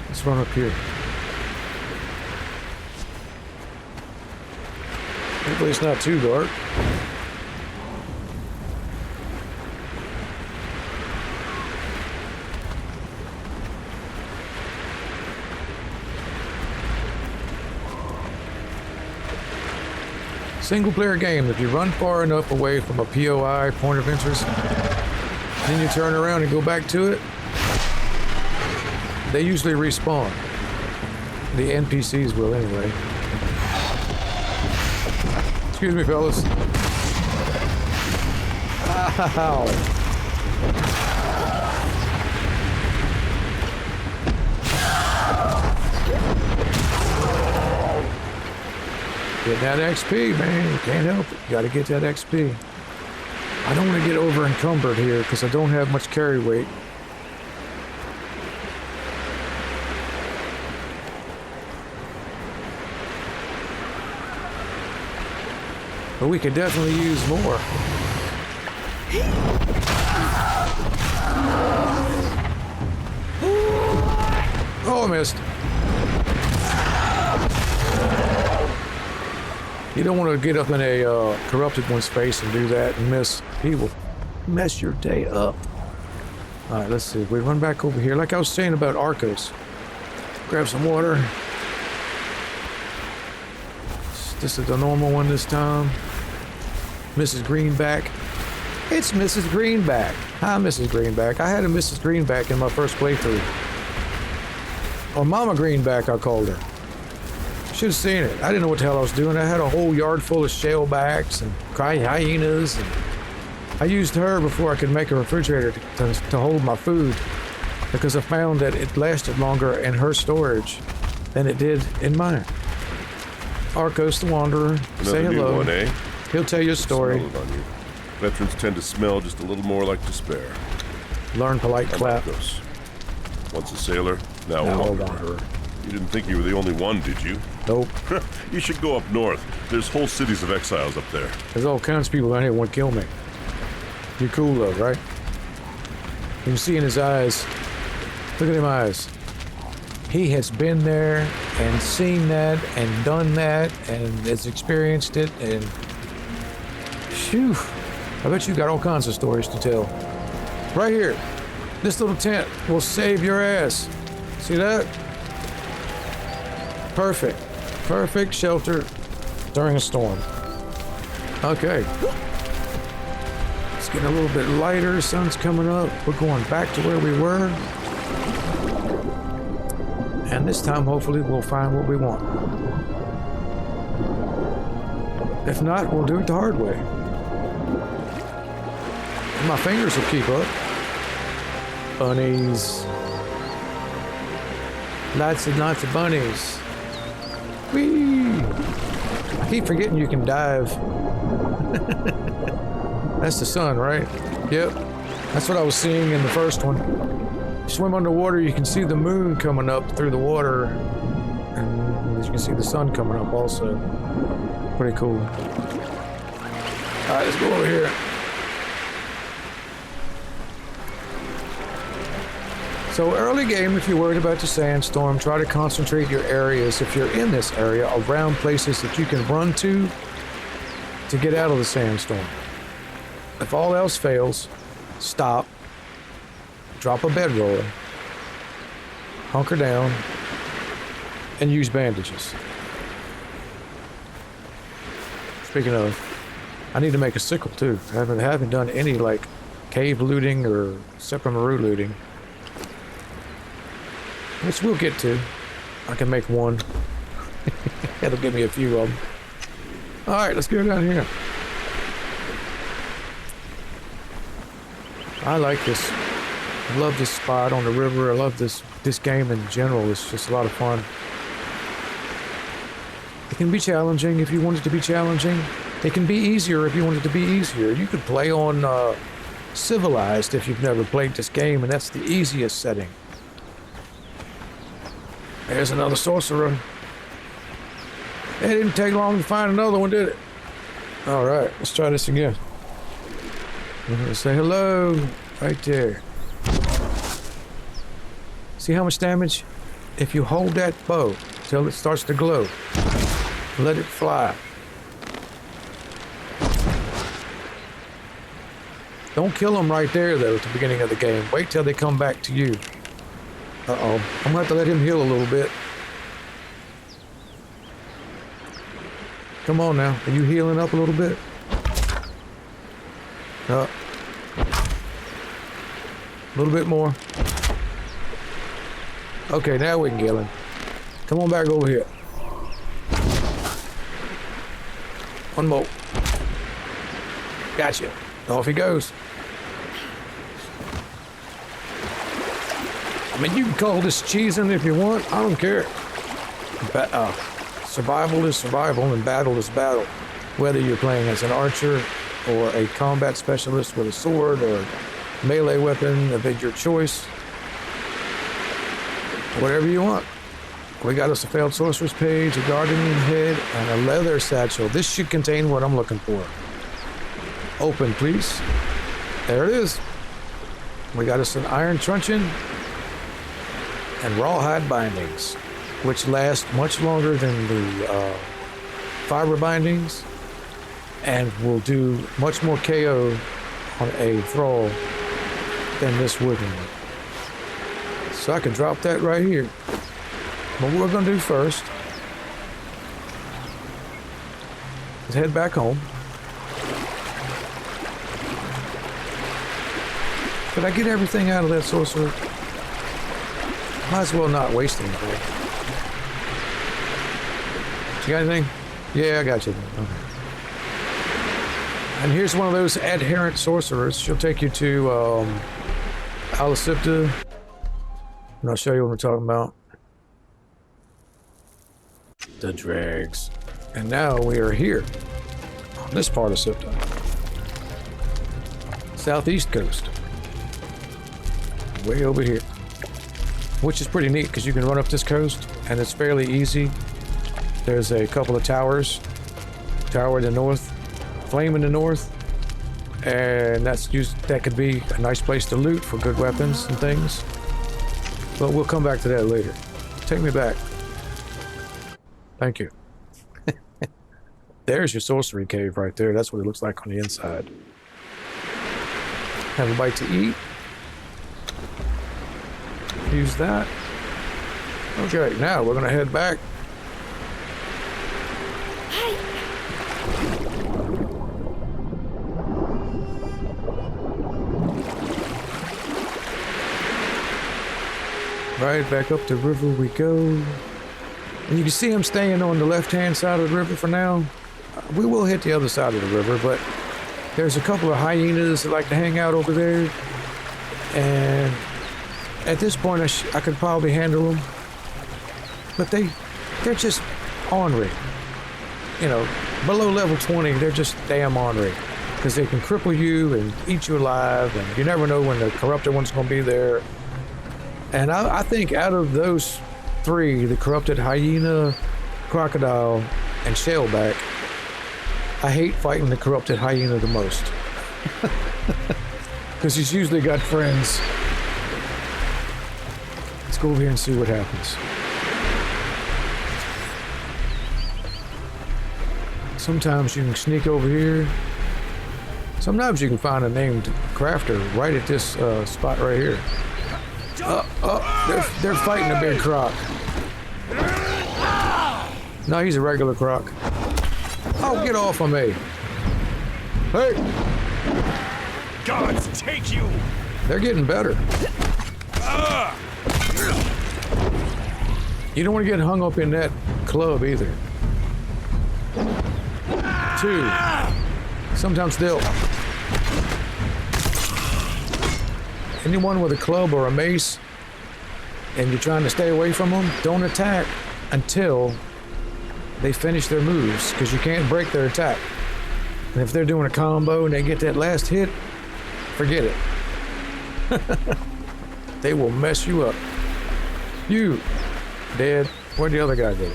Let's run up here. Hopefully it's not too dark. Single player game. If you run far enough away from a POI, point of interest, then you turn around and go back to it, they usually respawn. The NPCs will anyway. Excuse me, fellas. Ow. Get that XP, man. You can't help it. You gotta get that XP. I don't want to get over encumbered here because I don't have much carry weight. But we could definitely use more. Oh, I missed. You don't want to get up in a corrupted one's face and do that and miss. He will mess your day up. All right, let's see. We run back over here. Like I was saying about Arcos. Grab some water. This is the normal one this time. Mrs. Greenback. It's Mrs. Greenback. Hi, Mrs. Greenback. I had a Mrs. Greenback in my first playthrough. Or Mama Greenback, I called her. Should have seen it. I didn't know what the hell I was doing. I had a whole yard full of shellbacks and hyenas. And I used her before I could make a refrigerator to hold my food because I found that it lasted longer in her storage than it did in mine. Arcos the Wanderer. Another say hello. New one, eh? He'll tell you a story. Smell it on you. Veterans tend to smell just a little more like despair. Learn polite clap. Arcos. Once a sailor, now a wanderer. You didn't think you were the only one, did you? Nope. You should go up north. There's whole cities of exiles up there. There's all kinds of people out here who want to kill me. You're cool though, right? You can see in his eyes. Look at him eyes. He has been there and seen that and done that and has experienced it and phew. I bet you got all kinds of stories to tell. Right here. This little tent will save your ass. See that? Perfect. Perfect shelter during a storm. Okay. It's getting a little bit lighter. Sun's coming up. We're going back to where we were. And this time, hopefully, we'll find what we want. If not, we'll do it the hard way. And my fingers will keep up. Bunnies. Lots and lots of bunnies. Whee! I keep forgetting you can dive. That's the sun, right? Yep. That's what I was seeing in the first one. swim underwater, you can see the moon coming up through the water, and as you can see the sun coming up also. Pretty cool. All right, let's go over here. So early game, if you're worried about the sandstorm, try to concentrate your areas, if you're in this area, around places that you can run to get out of the sandstorm. If all else fails, stop, drop a bedroll, hunker down, and use bandages. Speaking of, I need to make a sickle too. I haven't done any like cave looting or Sepamaru looting, which we'll get to. I can make one. That'll give me a few of them. All right, let's go down here. I like this. I love this spot on the river. I love this game in general. It's just a lot of fun. It can be challenging if you want it to be challenging. It can be easier if you want it to be easier. You could play on Civilized if you've never played this game, and that's the easiest setting. There's another sorcerer. It didn't take long to find another one, did it? All right, let's try this again. I'm gonna say hello right there. See how much damage? If you hold that bow till it starts to glow, let it fly. Don't kill them right there, though, at the beginning of the game. Wait till they come back to you. Uh-oh. I'm gonna have to let him heal a little bit. Come on now. Are you healing up a little bit? A little bit more. Okay, now we can kill him. Come on back over here. One more. Gotcha. Off he goes. I mean, you can call this cheesing if you want. I don't care. Survival is survival and battle is battle. Whether you're playing as an archer or a combat specialist with a sword or melee weapon of your choice. Whatever you want. We got us a failed sorcerer's page, a guardian head, and a leather satchel. This should contain what I'm looking for. Open, please. There it is. We got us an iron truncheon and rawhide bindings, which last much longer than the fiber bindings and will do much more KO on a thrall than this wooden. So I can drop that right here. But what we're going to do first is head back home. Did I get everything out of that sorcerer? Might as well not waste anything. You got anything? Yeah, I got you. Okay. And here's one of those adherent sorcerers. She'll take you to Alicipta. And I'll show you what we're talking about. The dregs. And now we are here on this part of Sipta. Southeast coast. Way over here. Which is pretty neat because you can run up this coast and it's fairly easy. There's a couple of towers. Tower in the north, flame in the north. And that could be a nice place to loot for good weapons and things. But we'll come back to that later. Take me back. Thank you. There's your sorcery cave right there. That's what it looks like on the inside. Have a bite to eat. Use that. Okay, now we're gonna head back. Right back up the river we go. And you can see I'm staying on the left-hand side of the river for now. We will hit the other side of the river, but there's a couple of hyenas that like to hang out over there. And at this point, I could probably handle them. But they're just ornery. You know, below level 20, they're just damn ornery. Because they can cripple you and eat you alive, and you never know when the corrupted one's going to be there. And I think out of those three, the corrupted hyena, crocodile, and shellback, I hate fighting the corrupted hyena the most. Because he's usually got friends. Let's go over here and see what happens. Sometimes you can sneak over here. Sometimes you can find a named crafter right at this spot right here. They're fighting a big croc. No, he's a regular croc. Oh, get off of me. Hey! Gods take you! They're getting better. You don't want to get hung up in that club either. 2. Sometimes they'll... Anyone with a club or a mace and you're trying to stay away from them, don't attack until they finish their moves, because you can't break their attack. And if they're doing a combo and they get that last hit, forget it. They will mess you up. You, dead. Where'd the other guy go?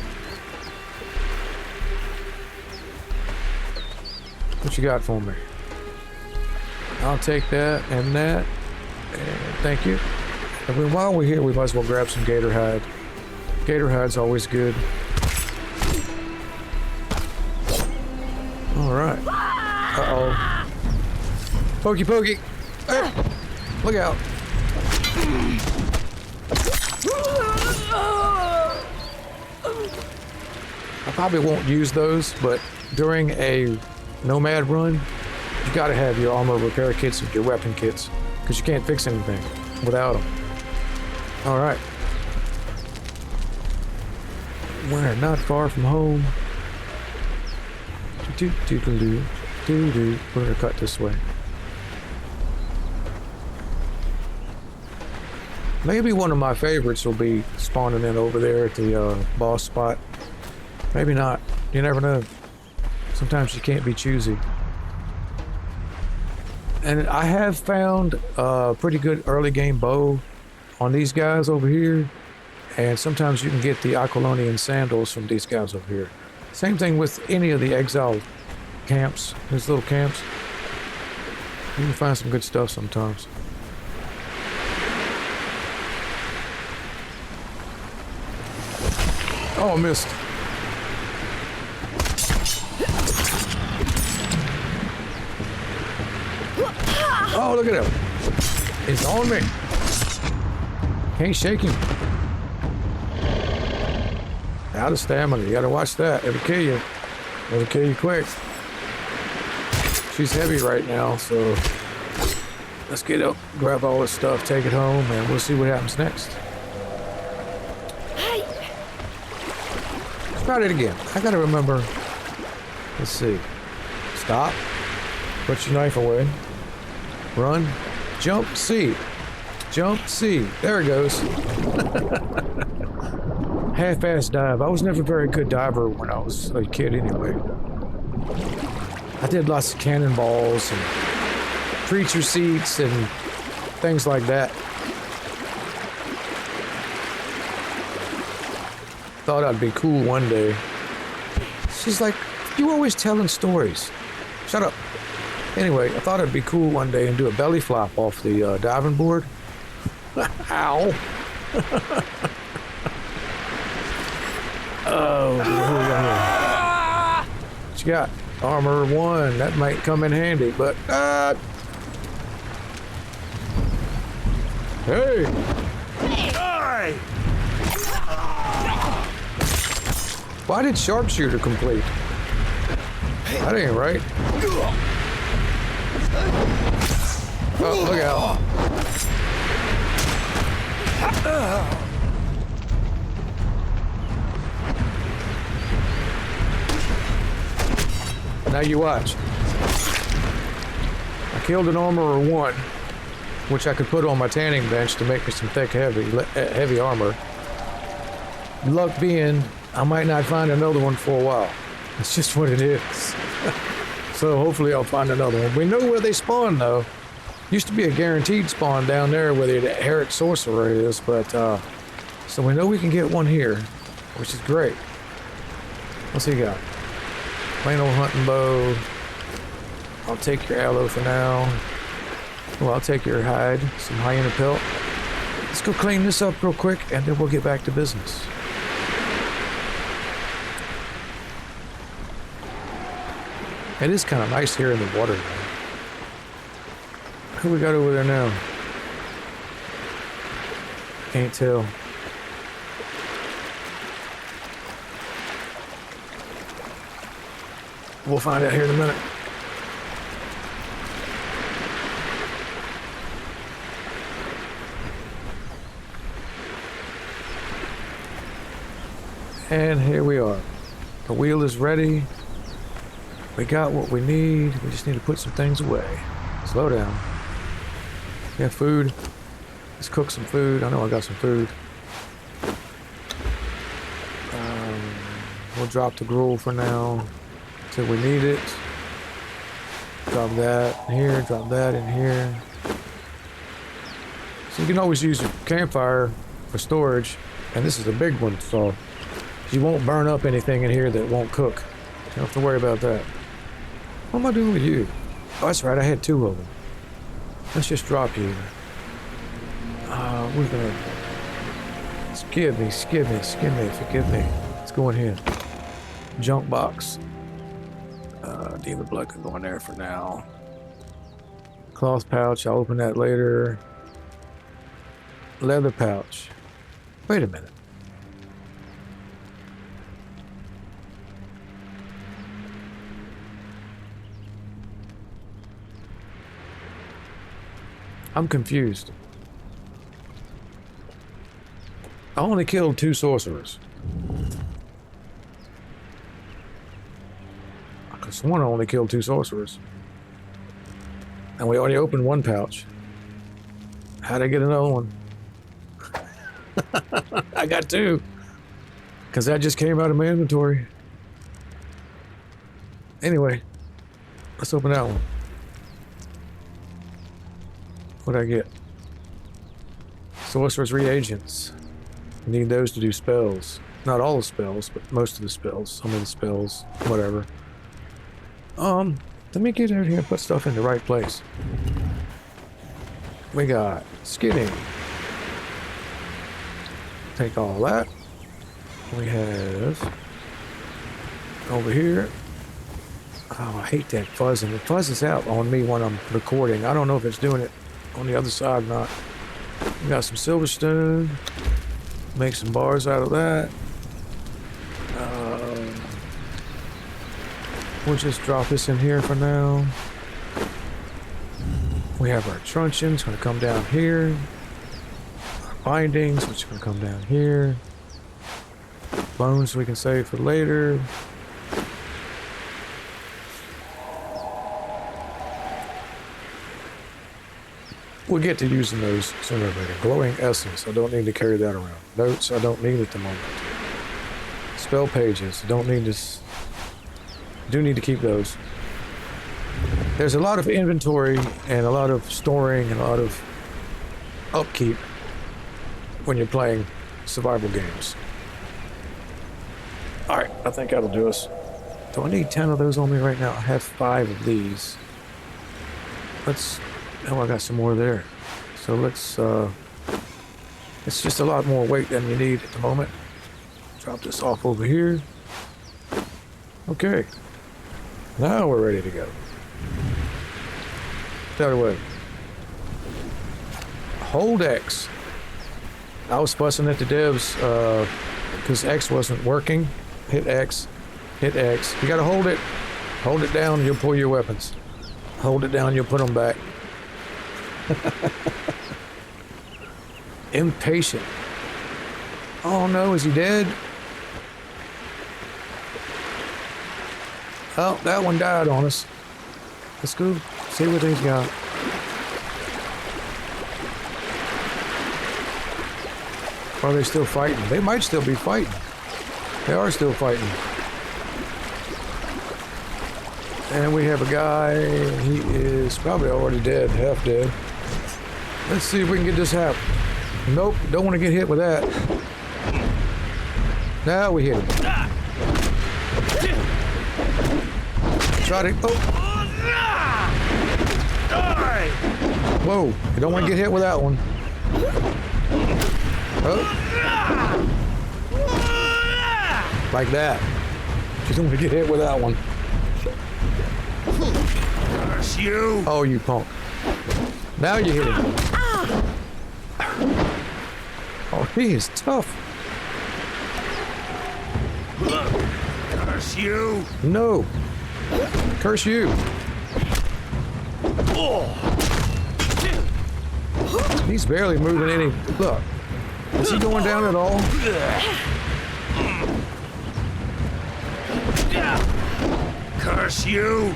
What you got for me? I'll take that and that. And thank you. And then while we're here, we might as well grab some gator hide. Gator hide's always good. All right. Uh-oh. Pokey pokey. Hey, look out. I probably won't use those, but during a nomad run, you gotta have your armor repair kits and your weapon kits, because you can't fix anything without them. All right. We're not far from home. We're gonna cut this way. Maybe one of my favorites will be spawning in over there at the boss spot. Maybe not. You never know. Sometimes you can't be choosy. And I have found a pretty good early game bow on these guys over here. And sometimes you can get the Aquilonian sandals from these guys over here. Same thing with any of the Exile camps, these little camps. You can find some good stuff sometimes. Oh, I missed. Oh, look at him. He's on me. Can't shake him. Out of stamina. You gotta watch that. It'll kill you. It'll kill you quick. She's heavy right now, so let's get up, grab all this stuff, take it home, and we'll see what happens next. Let's try it again. I gotta remember. Let's see. Stop. Put your knife away. Run. Jump. C. Jump. C. There it goes. Half-ass dive. I was never a very good diver when I was a kid anyway. I did lots of cannonballs and preacher seats and things like that. Thought I'd be cool one day. She's like, you always telling stories. Shut up. Anyway, I thought it'd be cool one day and do a belly flop off the diving board. Ow. Oh, here we go here. What you got? Armor 1. That might come in handy, but hey! Die! Why did sharpshooter complete? That ain't right. Oh, look out. Now you watch. I killed an armorer 1, which I could put on my tanning bench to make me some thick, heavy armor. Luck being, I might not find another one for a while. It's just what it is. So hopefully I'll find another one. We know where they spawn, though. Used to be a guaranteed spawn down there where the Herrick Sorcerer is, but so we know we can get one here, which is great. What's he got? Plain old hunting bow. I'll take your aloe for now. Well, I'll take your hide, some hyena pelt. Let's go clean this up real quick, and then we'll get back to business. It is kind of nice here in the water, though. Who we got over there now? Can't tell. We'll find out here in a minute. And here we are. The wheel is ready. We got what we need. We just need to put some things away. Slow down. We have food. Let's cook some food. I know I got some food. We'll drop the gruel for now until we need it. Drop that in here. Drop that in here. So you can always use your campfire for storage. And this is a big one, so you won't burn up anything in here that won't cook. You don't have to worry about that. What am I doing with you? Oh, that's right, I had two of them. Let's just drop you. We're gonna... Forgive me. Let's go in here. Junk box. Demon blood can go in there for now. Cloth pouch, I'll open that later. Leather pouch. Wait a minute. I'm confused. I only killed 2 sorcerers. I could have sworn I only killed 2 sorcerers. And we already opened 1 pouch. How'd I get another one? I got 2. Because that just came out of my inventory. Anyway, let's open that one. What'd I get? Sorcerer's reagents. Need those to do spells. Not all the spells, but most of the spells. Some of the spells, whatever. Let me get out here and put stuff in the right place. We got skidding. Take all that. We have over here. Oh, I hate that fuzzing. It fuzzes out on me when I'm recording. I don't know if it's doing it on the other side or not. We got some silverstone. Make some bars out of that. We'll just drop this in here for now. We have our truncheons, gonna come down here. Our bindings, which are gonna come down here. Bones we can save for later. We'll get to using those sooner or later. Glowing essence, I don't need to carry that around. Notes, I don't need at the moment. Spell pages, don't need this. Do need to keep those. There's a lot of inventory and a lot of storing and a lot of upkeep when you're playing survival games. Alright, I think that'll do us. Do I need 10 of those on me right now? I have 5 of these. Let's... Oh, I got some more there. So let's, it's just a lot more weight than you need at the moment. Drop this off over here. Okay. Now we're ready to go. That away. Hold X. I was fussing at the devs, because X wasn't working. Hit X. Hit X. You gotta hold it. Hold it down and you'll pull your weapons. Hold it down, you'll put them back. Impatient. Oh no, is he dead? Oh, that one died on us. Let's go see what he's got. Are they still fighting? They might still be fighting. They are still fighting. And we have a guy, he is probably already dead, half dead. Let's see if we can get this happen. Nope, don't want to get hit with that. Now we hit him. Try to, oh. Whoa, you don't want to get hit with that one. Oh. Like that. You don't want to get hit with that one. Curse you! Oh, you punk. Now you hit him. Oh, he is tough. Curse you! No. Curse you. He's barely moving any. Look. Is he going down at all? Curse you!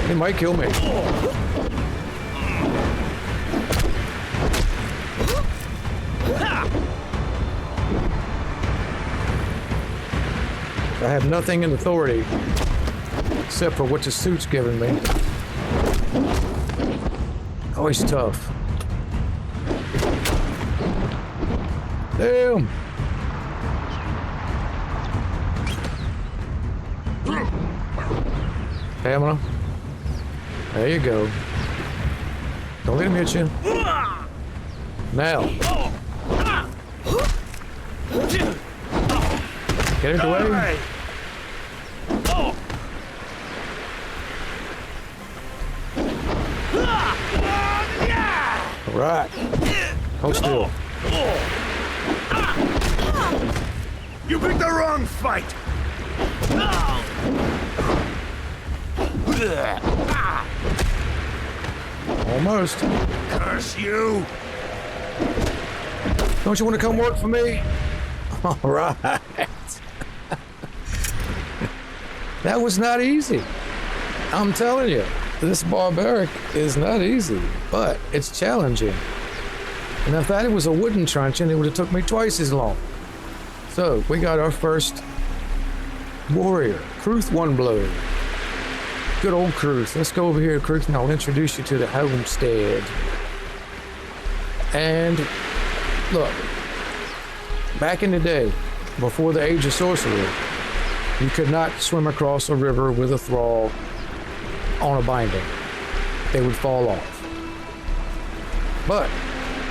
He might kill me. I have nothing in authority except for what the suit's giving me. Oh, he's tough. Damn. Pamela. There you go. Don't let him hit you. Now. Get it away. All right. Hold still. You picked the wrong fight! Almost. Curse you! Don't you want to come work for me? All right. That was not easy. I'm telling you, this barbaric is not easy, but it's challenging. And if that was a wooden truncheon, it would have took me twice as long. So we got our first warrior, Kruth One Blow. Good old Kruth. Let's go over here, Kruth, and I'll introduce you to the homestead. And look, back in the day, before the age of sorcery, you could not swim across a river with a thrall on a binding. They would fall off. But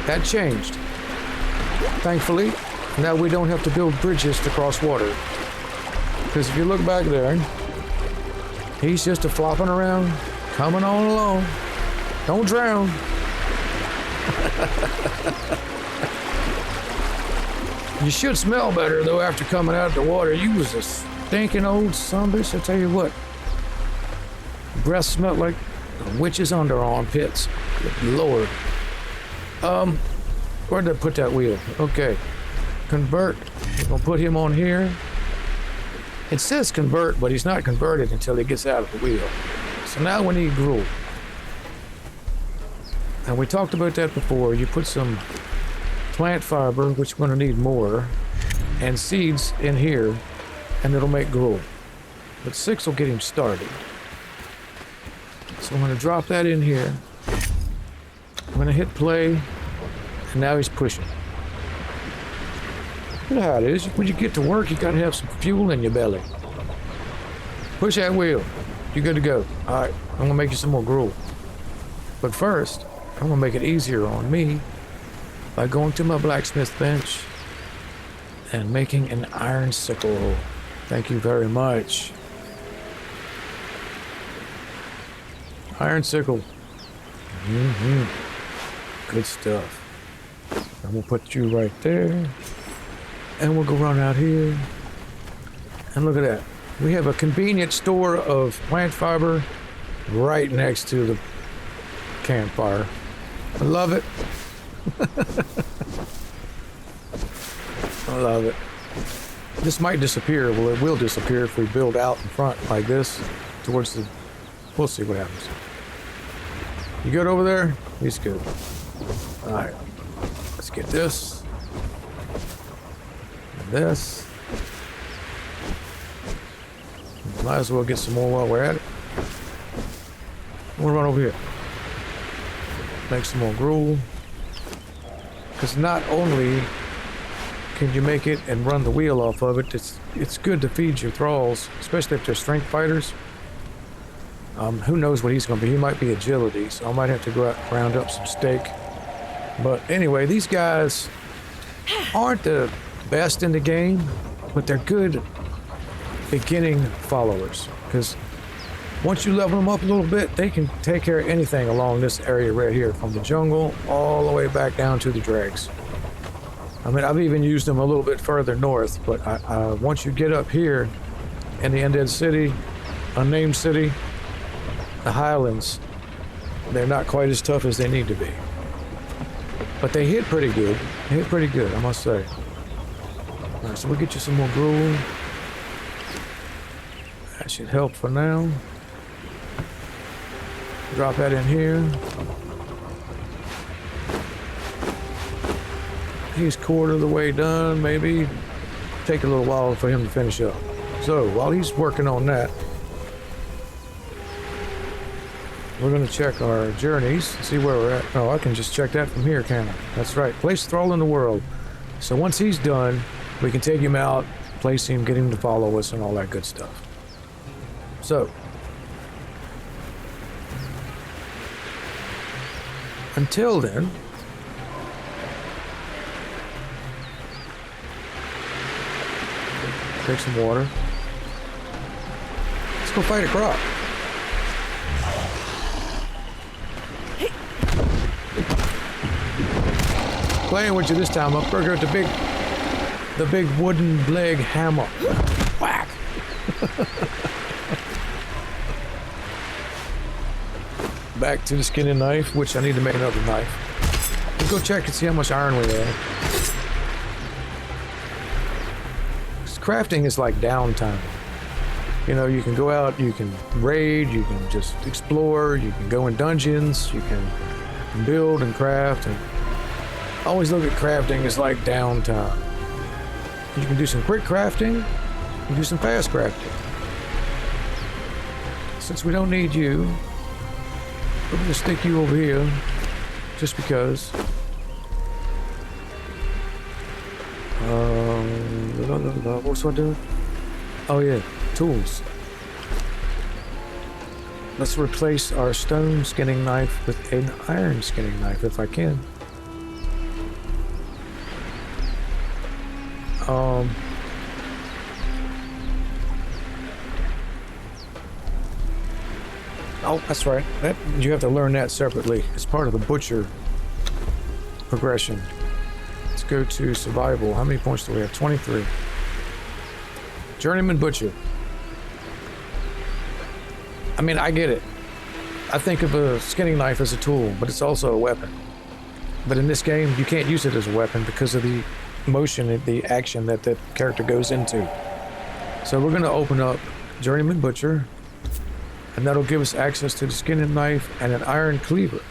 that changed. Thankfully, now we don't have to build bridges to cross water. Because if you look back there, he's just a flopping around, coming on along. Don't drown. You should smell better, though, after coming out of the water. You was a stinking old son of a bitch, I tell you what. Breath smelled like a witch's underarm pits. Good Lord. Where'd I put that wheel? Okay. Convert. We're gonna put him on here. It says convert, but he's not converted until he gets out of the wheel. So now we need gruel. And we talked about that before. You put some plant fiber, which we're gonna need more, and seeds in here, and it'll make gruel. But 6 will get him started. So I'm gonna drop that in here. I'm gonna hit play, and now he's pushing. You know how it is. When you get to work, you gotta have some fuel in your belly. Push that wheel. You're good to go. All right, I'm gonna make you some more gruel. But first, I'm gonna make it easier on me by going to my blacksmith bench and making an iron sickle. Thank you very much. Iron sickle. Good stuff. I'm gonna put you right there. And we'll go run out here. And look at that. We have a convenient store of plant fiber right next to the campfire. I love it. I love it. This might disappear. Well, it will disappear if we build out in front like this towards the... We'll see what happens. You good over there? He's good. All right. Let's get this. this. Might as well get some more while we're at it. I'm gonna run over here. Make some more gruel. Because not only can you make it and run the wheel off of it, it's good to feed your thralls, especially if they're strength fighters. Who knows what he's going to be? He might be agility, so I might have to go out and round up some steak. But anyway, these guys aren't the best in the game, but they're good beginning followers. Because once you level them up a little bit, they can take care of anything along this area right here, from the jungle all the way back down to the dregs. I mean, I've even used them a little bit further north, but once you get up here in the Undead City, Unnamed City, the Highlands, they're not quite as tough as they need to be. But they hit pretty good. They hit pretty good, I must say. All right, so we'll get you some more gruel. That should help for now. Drop that in here. He's quarter of the way done, maybe. Take a little while for him to finish up. So while he's working on that, we're going to check our journeys, see where we're at. Oh, I can just check that from here, can't I? That's right. Place thrall in the world. So once he's done, we can take him out, place him, get him to follow us, and all that good stuff. So, until then, take some water. Let's go fight a crop. Playing with you this time, I'm gonna go with the big wooden leg hammer. Whack! Back to the skinning knife, which I need to make another knife. Let's go check and see how much iron we have. Crafting is like downtime. You know, you can go out, you can raid, you can just explore, you can go in dungeons, you can build and craft. And I always look at crafting as like downtime. You can do some quick crafting, you can do some fast crafting. Since we don't need you, we're going to stick you over here just because. What's what I do? Oh yeah, tools. Let's replace our stone skinning knife with an iron skinning knife if I can. Oh, that's right. You have to learn that separately. It's part of the butcher progression. Let's go to survival. How many points do we have? 23. Journeyman Butcher. I mean, I get it. I think of a skinning knife as a tool, but it's also a weapon. But in this game, you can't use it as a weapon because of the motion and the action that the character goes into. So we're going to open up Journeyman Butcher, and that'll give us access to the skinning knife and an iron cleaver.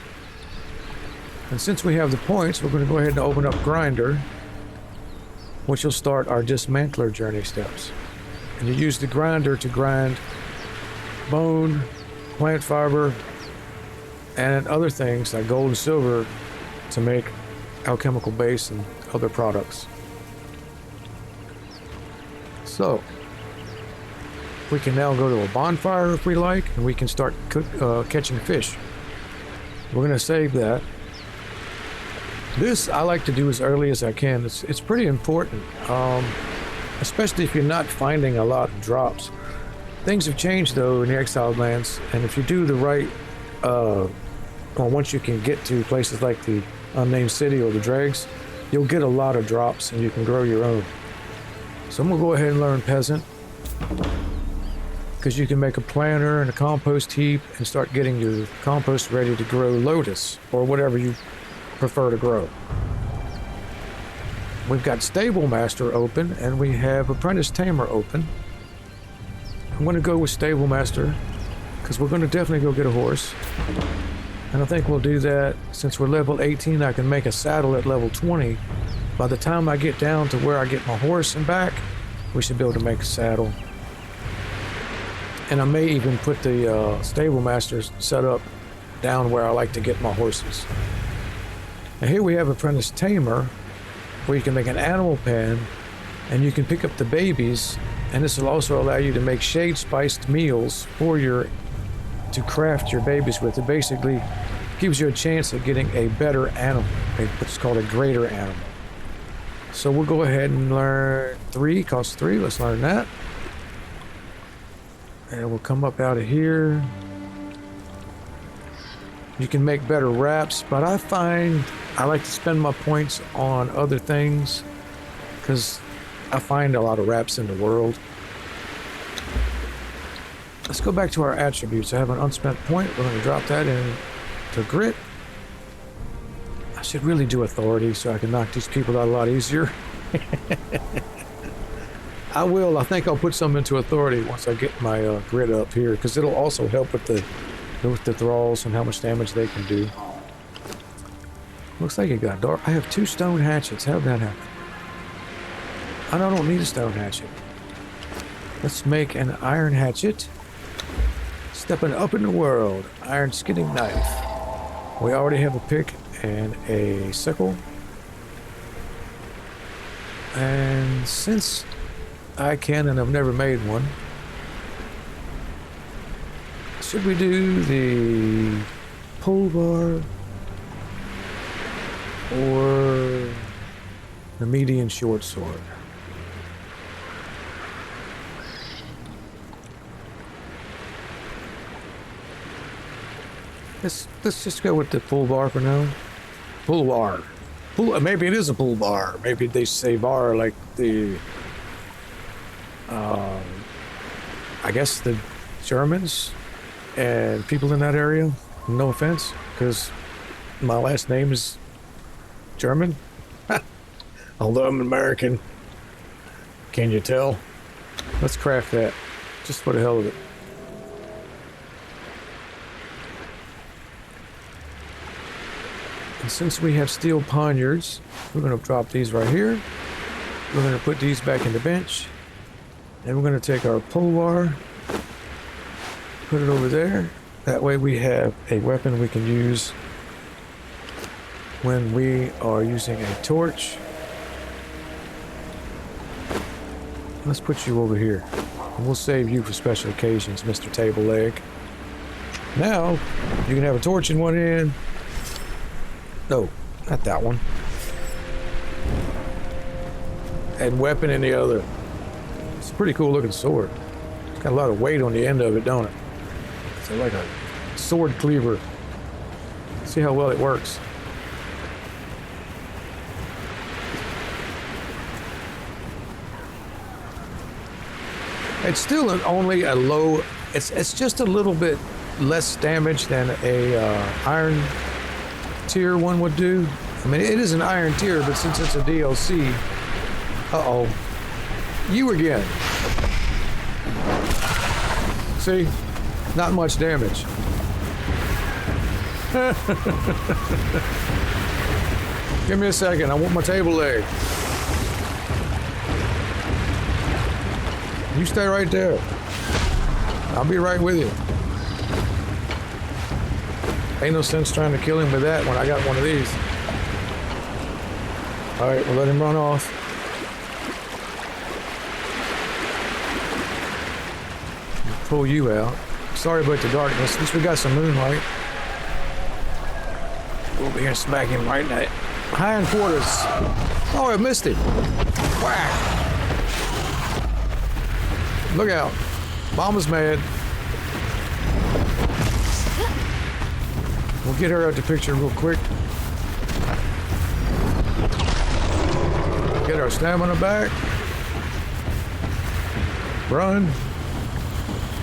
And since we have the points, we're going to go ahead and open up Grinder, which will start our dismantler journey steps. And you use the grinder to grind bone, plant fiber, and other things like gold and silver to make alchemical base and other products. So, we can now go to a bonfire if we like, and we can start catching fish. We're going to save that. This I like to do as early as I can. It's pretty important, especially if you're not finding a lot of drops. Things have changed though in the Exiled lands, and if you do the right, once you can get to places like the Unnamed City or the Dregs, you'll get a lot of drops and you can grow your own. So I'm gonna go ahead and learn Peasant, because you can make a planter and a compost heap and start getting your compost ready to grow lotus or whatever you prefer to grow. We've got Stable Master open and we have Apprentice Tamer open. I'm going to go with Stable Master because we're going to definitely go get a horse. And I think we'll do that since we're level 18. I can make a saddle at level 20 by the time I get down to where I get my horse and back, we should be able to make a saddle. And I may even put the stable masters set up down where I like to get my horses. And here we have Apprentice Tamer, where you can make an animal pen, and you can pick up the babies, and this will also allow you to make shade spiced meals to craft your babies with. It basically gives you a chance at getting a better animal, what's called a greater animal. So we'll go ahead and learn 3, costs 3, let's learn that. And we'll come up out of here. You can make better wraps, but I find I like to spend my points on other things because I find a lot of wraps in the world. Let's go back to our attributes. I have an unspent point. We're going to drop that in to grit. I should really do authority so I can knock these people out a lot easier. I will. I think I'll put some into authority once I get my grit up here, because it'll also help with the thralls and how much damage they can do. Looks like it got dark. I have 2 stone hatchets. How did that happen? I don't need a stone hatchet. Let's make an iron hatchet. Stepping up in the world. Iron skinning knife. We already have a pick and a sickle. And since I can and I've never made one, should we do the pole bar or the median short sword? Let's just go with the pull bar for now. Pull bar. Maybe it is a pull bar. Maybe they say bar like the I guess the Germans and people in that area. No offense, because my last name is German. Although I'm American. Can you tell? Let's craft that. Just for the hell of it. And since we have steel poniards, we're going to drop these right here. We're going to put these back in the bench. And we're going to take our pole bar, put it over there. That way we have a weapon we can use when we are using a torch. Let's put you over here. And we'll save you for special occasions, Mr. Table Leg. Now, you can have a torch in one hand. No, not that one. And weapon in the other. It's a pretty cool looking sword. It's got a lot of weight on the end of it, don't it? It's like a sword cleaver. See how well it works. It's still only a low. It's just a little bit less damage than a iron tier one would do. I mean, it is an iron tier, but since it's a DLC, uh-oh, you again. See, not much damage. Give me a second. I want my table leg. You stay right there. I'll be right with you. Ain't no sense trying to kill him with that when I got one of these. All right, we'll let him run off. Pull you out. Sorry about the darkness. At least we got some moonlight. We'll be here and smack him right in that hind quarters. Oh, I missed him. Whack. Look out. Mama's mad. We'll get her out the picture real quick. Get our stamina back. Run.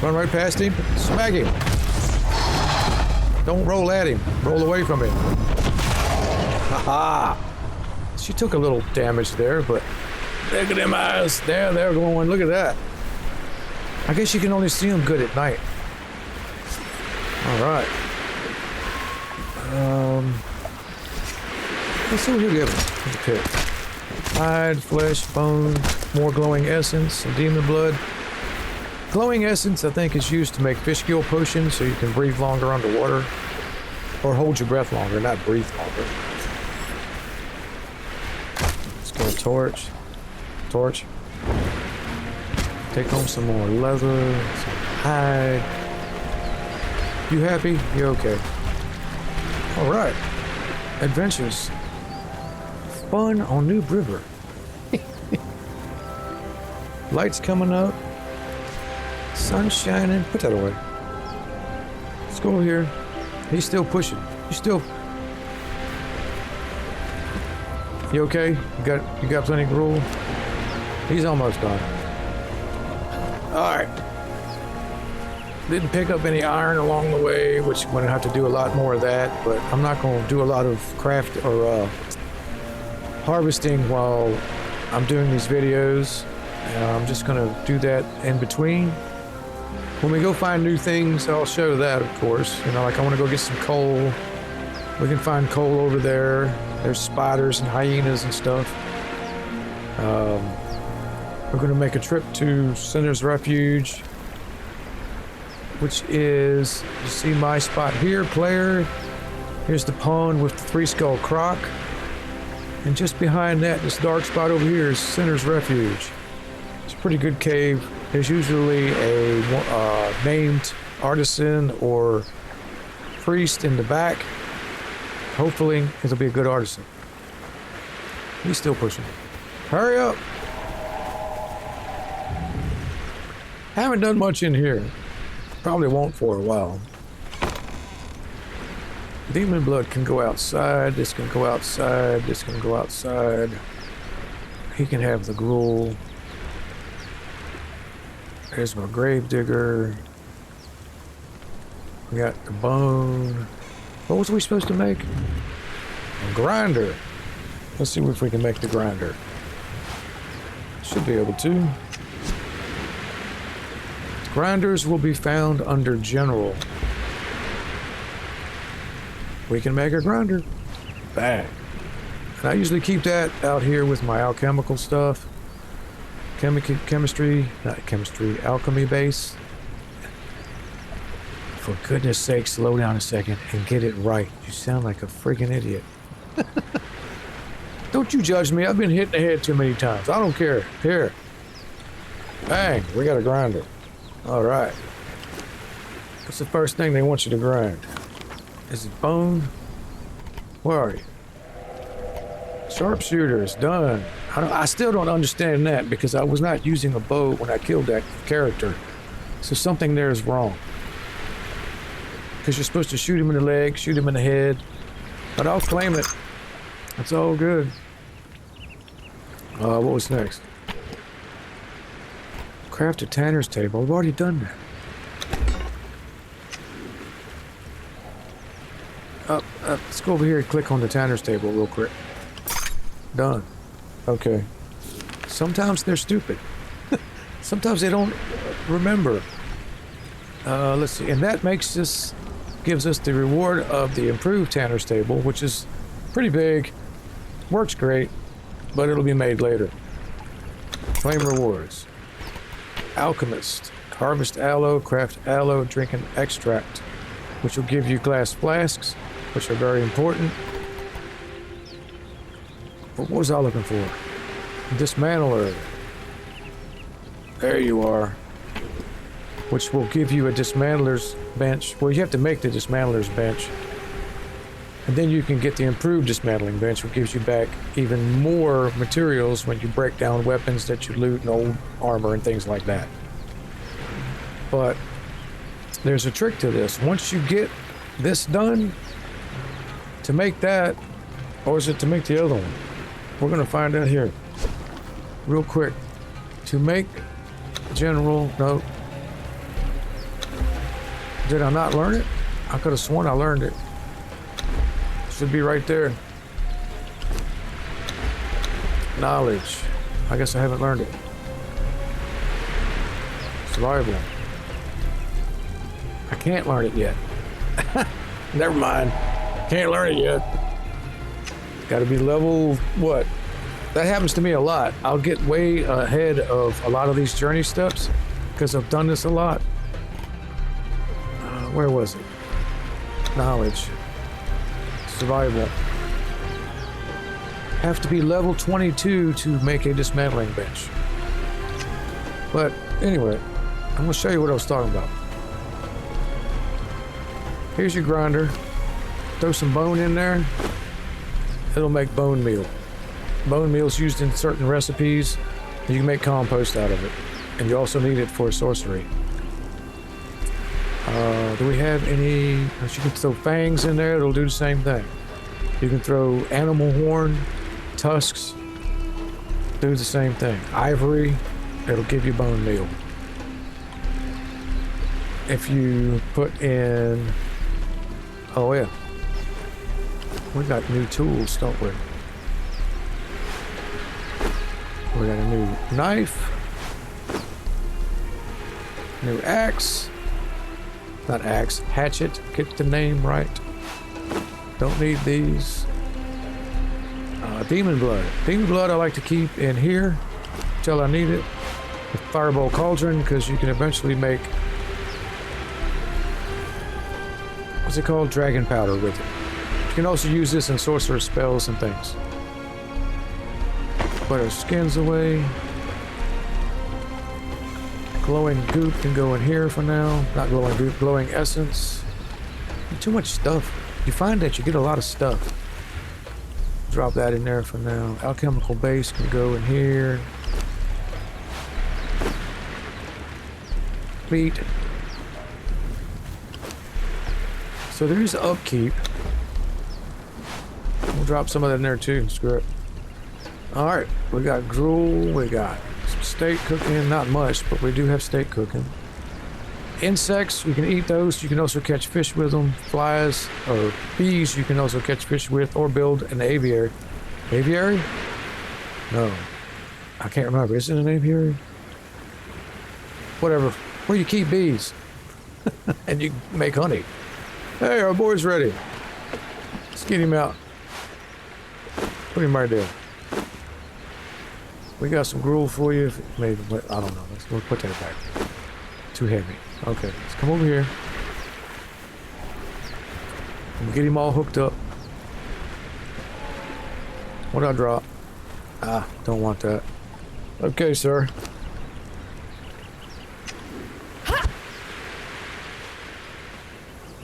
Run right past him. Smack him. Don't roll at him. Roll away from him. Ha-ha. She took a little damage there, but look at them eyes. There, they're going. Look at that. I guess you can only see them good at night. All right. Let's see what he'll give him. Pick. hide, flesh, bone, more glowing essence, and demon blood. Glowing essence, I think, is used to make fish gill potions so you can breathe longer underwater. Or hold your breath longer, not breathe longer. Let's go torch. Torch. Take home some more leather, some hide. You happy? You okay? Alright. Adventures. Fun on New River. Lights coming up. Sun shining. Put that away. Let's go over here. He's still pushing. You still... You okay? You got plenty of gruel? He's almost done. Alright. Didn't pick up any iron along the way, which I'm going to have to do a lot more of that, but I'm not going to do a lot of craft or harvesting while I'm doing these videos. I'm just going to do that in between. When we go find new things, I'll show that, of course. You know, like I want to go get some coal. We can find coal over there. There's spiders and hyenas and stuff. We're going to make a trip to Sinner's Refuge, which is, you see my spot here, player. Here's the pond with the 3-skull croc. And just behind that, this dark spot over here is Sinner's Refuge. It's a pretty good cave. There's usually a named artisan or priest in the back. Hopefully, it'll be a good artisan. He's still pushing. Hurry up! Haven't done much in here. Probably won't for a while. Demon blood can go outside. This can go outside. This can go outside. He can have the gruel. There's my grave digger. We got the bone. What was we supposed to make? A grinder. Let's see if we can make the grinder. Should be able to. Grinders will be found under general. We can make a grinder. Bang. And I usually keep that out here with my alchemical stuff. Alchemy base. For goodness sake, slow down a second and get it right. You sound like a freaking idiot. Don't you judge me. I've been hit in the head too many times. I don't care. Here. Bang. We got a grinder. All right. What's the first thing they want you to grind? Is it bone? Where are you? Sharpshooter is done. I still don't understand that because I was not using a bow when I killed that character. So something there is wrong. Because you're supposed to shoot him in the leg, shoot him in the head. But I'll claim it. It's all good. What was next? Craft a tanner's table. I've already done that. Let's go over here and click on the tanner's table real quick. Done. Okay. Sometimes they're stupid. Sometimes they don't remember. Let's see. And that gives us the reward of the improved tanner's table, which is pretty big. Works great, but it'll be made later. Claim rewards. Alchemist. Harvest aloe, craft aloe, drink an extract, which will give you glass flasks, which are very important. But what was I looking for? Dismantler. There you are. Which will give you a dismantler's bench. Well, you have to make the dismantler's bench. And then you can get the improved dismantling bench, which gives you back even more materials when you break down weapons that you loot and old armor and things like that. But there's a trick to this. Once you get this done, to make that, or is it to make the other one? We're going to find out here. Real quick. To make general, no. Did I not learn it? I could have sworn I learned it. Should be right there. Knowledge. I guess I haven't learned it. Survival. I can't learn it yet. Never mind. Can't learn it yet. Gotta be level, what? That happens to me a lot. I'll get way ahead of a lot of these journey steps because I've done this a lot. Where was it? Knowledge. Survival. Have to be level 22 to make a dismantling bench. But anyway, I'm going to show you what I was talking about. Here's your grinder. Throw some bone in there. It'll make bone meal. Bone meal is used in certain recipes. You can make compost out of it. And you also need it for sorcery. Do we have any... You can throw fangs in there. It'll do the same thing. You can throw animal horn, tusks. Do the same thing. Ivory. It'll give you bone meal. If you put in... Oh yeah. We got new tools, don't we? We got a new knife. New axe. Not axe, hatchet. Get the name right. Don't need these. Demon blood. Demon blood I like to keep in here until I need it. The fireball cauldron, because you can eventually make... What's it called? Dragon powder with it. You can also use this in sorcerer spells and things. Put our skins away. Glowing goop can go in here for now. Not glowing goop, glowing essence. Too much stuff. You find that you get a lot of stuff. Drop that in there for now. Alchemical base can go in here. Meat. So there's upkeep. We'll drop some of that in there too. Screw it. Alright, we got gruel, we got some steak cooking, not much, but we do have steak cooking. Insects, you can eat those. You can also catch fish with them. Flies or bees, you can also catch fish with, or build an aviary. Aviary? No. I can't remember. Is it an aviary? Whatever. Where you keep bees. And you make honey. Hey, our boy's ready. Let's get him out. Put him right there. We got some gruel for you. Maybe, I don't know. We'll put that back. Too heavy. Okay, let's come over here. We'll get him all hooked up. What'd I drop? Ah, don't want that. Okay, sir.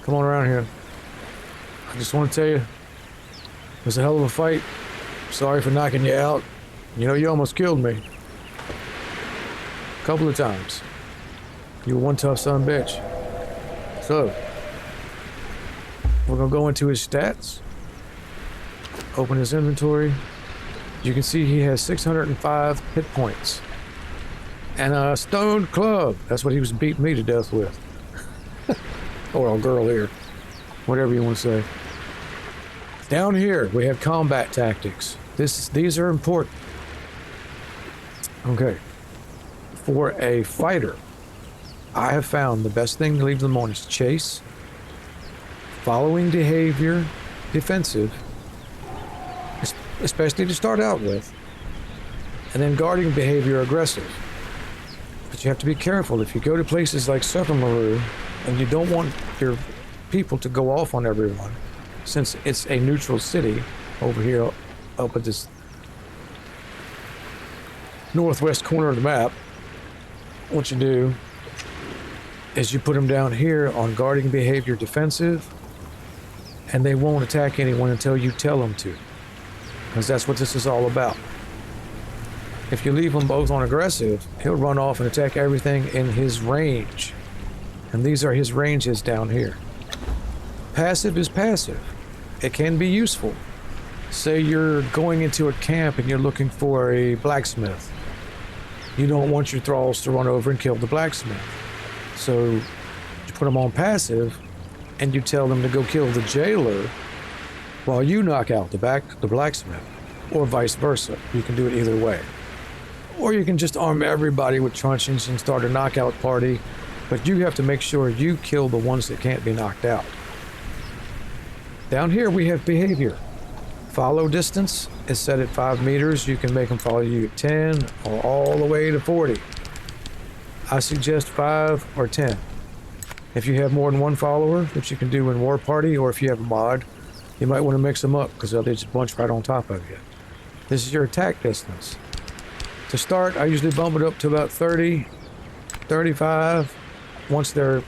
Come on around here. I just want to tell you, it was a hell of a fight. Sorry for knocking you out. You know, you almost killed me. A couple of times. You were one tough son of a bitch. So, we're gonna go into his stats. Open his inventory. You can see he has 605 hit points. And a stone club. That's what he was beating me to death with. Or a girl here. Whatever you want to say. Down here, we have combat tactics. These are important. Okay. For a fighter, I have found the best thing to leave them on is chase, following behavior, defensive, especially to start out with, and then guarding behavior, aggressive. But you have to be careful. If you go to places like Serpent and you don't want your people to go off on everyone, since it's a neutral city over here up at this northwest corner of the map, what you do is you put them down here on guarding behavior, defensive, and they won't attack anyone until you tell them to, because that's what this is all about. If you leave them both on aggressive, he'll run off and attack everything in his range, and these are his ranges down here. Passive is passive. It can be useful. Say you're going into a camp and you're looking for a blacksmith. You don't want your thralls to run over and kill the blacksmith. So you put them on passive and you tell them to go kill the jailer while you knock out the blacksmith, or vice versa. You can do it either way. Or you can just arm everybody with truncheons and start a knockout party, but you have to make sure you kill the ones that can't be knocked out. Down here we have behavior. Follow distance is set at 5 meters. You can make them follow you at 10 or all the way to 40. I suggest 5 or 10. If you have more than one follower, which you can do in War Party, or if you have a mod, you might want to mix them up because they'll just bunch right on top of you. This is your attack distance. To start, I usually bump it up to about 30, 35. Once they're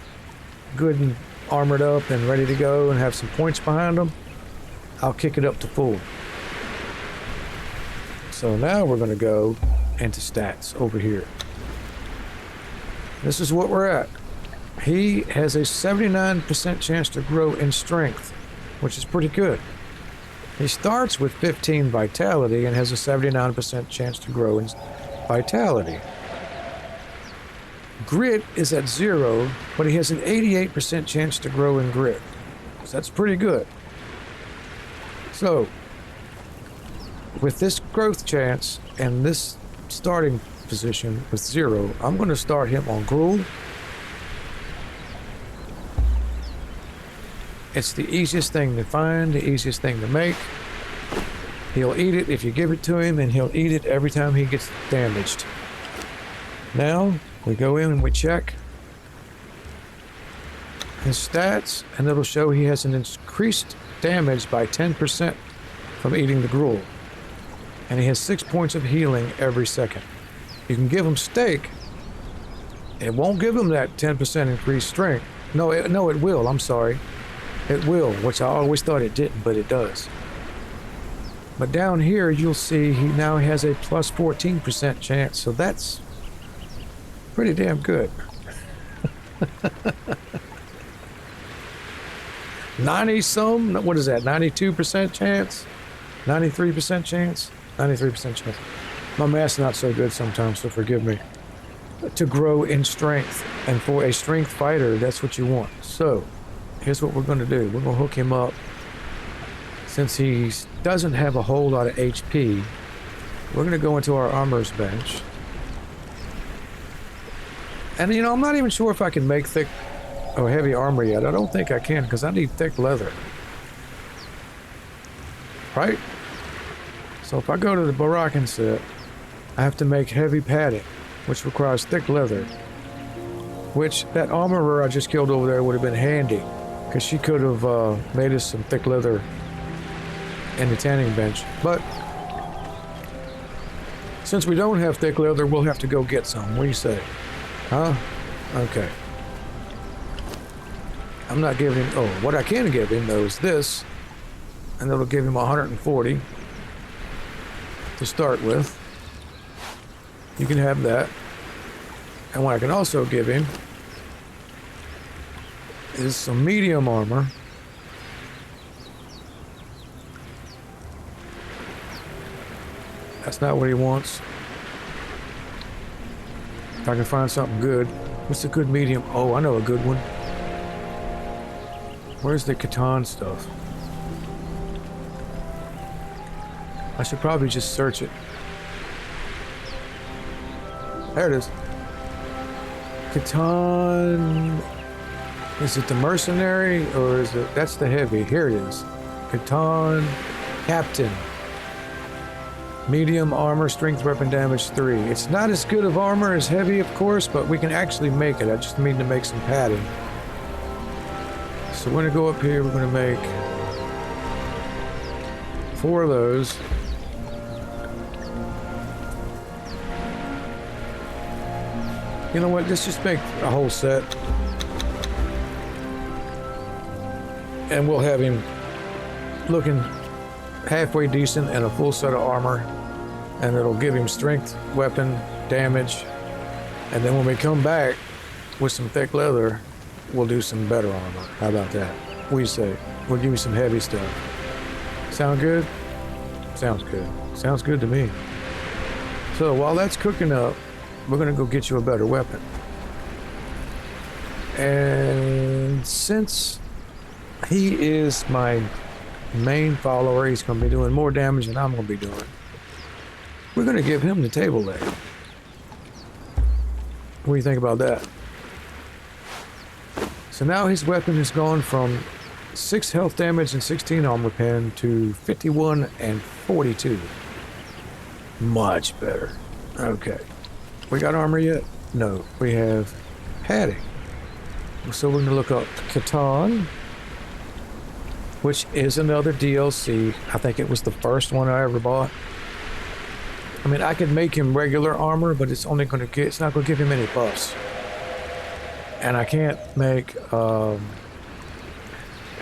good and armored up and ready to go and have some points behind them, I'll kick it up to full. So now we're going to go into stats over here. This is what we're at. He has a 79% chance to grow in strength, which is pretty good. He starts with 15 vitality and has a 79% chance to grow in vitality. Grit is at 0, but he has an 88% chance to grow in grit. So that's pretty good. So, with this growth chance and this starting position with 0, I'm going to start him on gruel. It's the easiest thing to find, the easiest thing to make. He'll eat it if you give it to him, and he'll eat it every time he gets damaged. Now, we go in and we check his stats, and it'll show he has an increased damage by 10% from eating the gruel. And he has 6 points of healing every second. You can give him steak. It won't give him that 10% increased strength. No, it will. I'm sorry. It will, which I always thought it didn't, but it does. But down here, you'll see he now has a plus 14% chance, so that's pretty damn good. 90-some, what is that, 92% chance? 93% chance? 93% chance. My math's not so good sometimes, so forgive me. To grow in strength, and for a strength fighter, that's what you want. So, here's what we're going to do. We're going to hook him up. Since he doesn't have a whole lot of HP, we're going to go into our armor's bench. And, you know, I'm not even sure if I can make thick or heavy armor yet. I don't think I can, because I need thick leather. Right? So if I go to the Barbarian set, I have to make heavy padding, which requires thick leather. Which, that armorer I just killed over there would have been handy, because she could have made us some thick leather in the tanning bench. But since we don't have thick leather, we'll have to go get some. What do you say? Huh? Okay. I'm not giving him... Oh, what I can give him, though, is this. And that'll give him 140 to start with. You can have that. And what I can also give him is some medium armor. That's not what he wants. If I can find something good. What's a good medium? Oh, I know a good one. Where's the Conan stuff? I should probably just search it. There it is. Conan. Is it the mercenary or is it? That's the heavy. Here it is. Conan Captain. Medium armor, strength, weapon damage 3. It's not as good of armor as heavy, of course, but we can actually make it. I just need to make some padding. So we're going to go up here. We're going to make 4 of those. You know what? Let's just make a whole set. And we'll have him looking halfway decent and a full set of armor. And it'll give him strength, weapon, damage. And then when we come back with some thick leather, we'll do some better armor. How about that? What do you say? We'll give you some heavy stuff. Sound good? Sounds good. Sounds good to me. So while that's cooking up, we're going to go get you a better weapon. And since he is my main follower, he's going to be doing more damage than I'm going to be doing. We're going to give him the table leg. What do you think about that? So now his weapon has gone from 6 health damage and 16 armor pen to 51 and 42. Much better. Okay. We got armor yet? No. We have padding. So we're going to look up Catan, which is another DLC. I think it was the first one I ever bought. I mean, I could make him regular armor, but it's not going to give him any buffs. And I can't make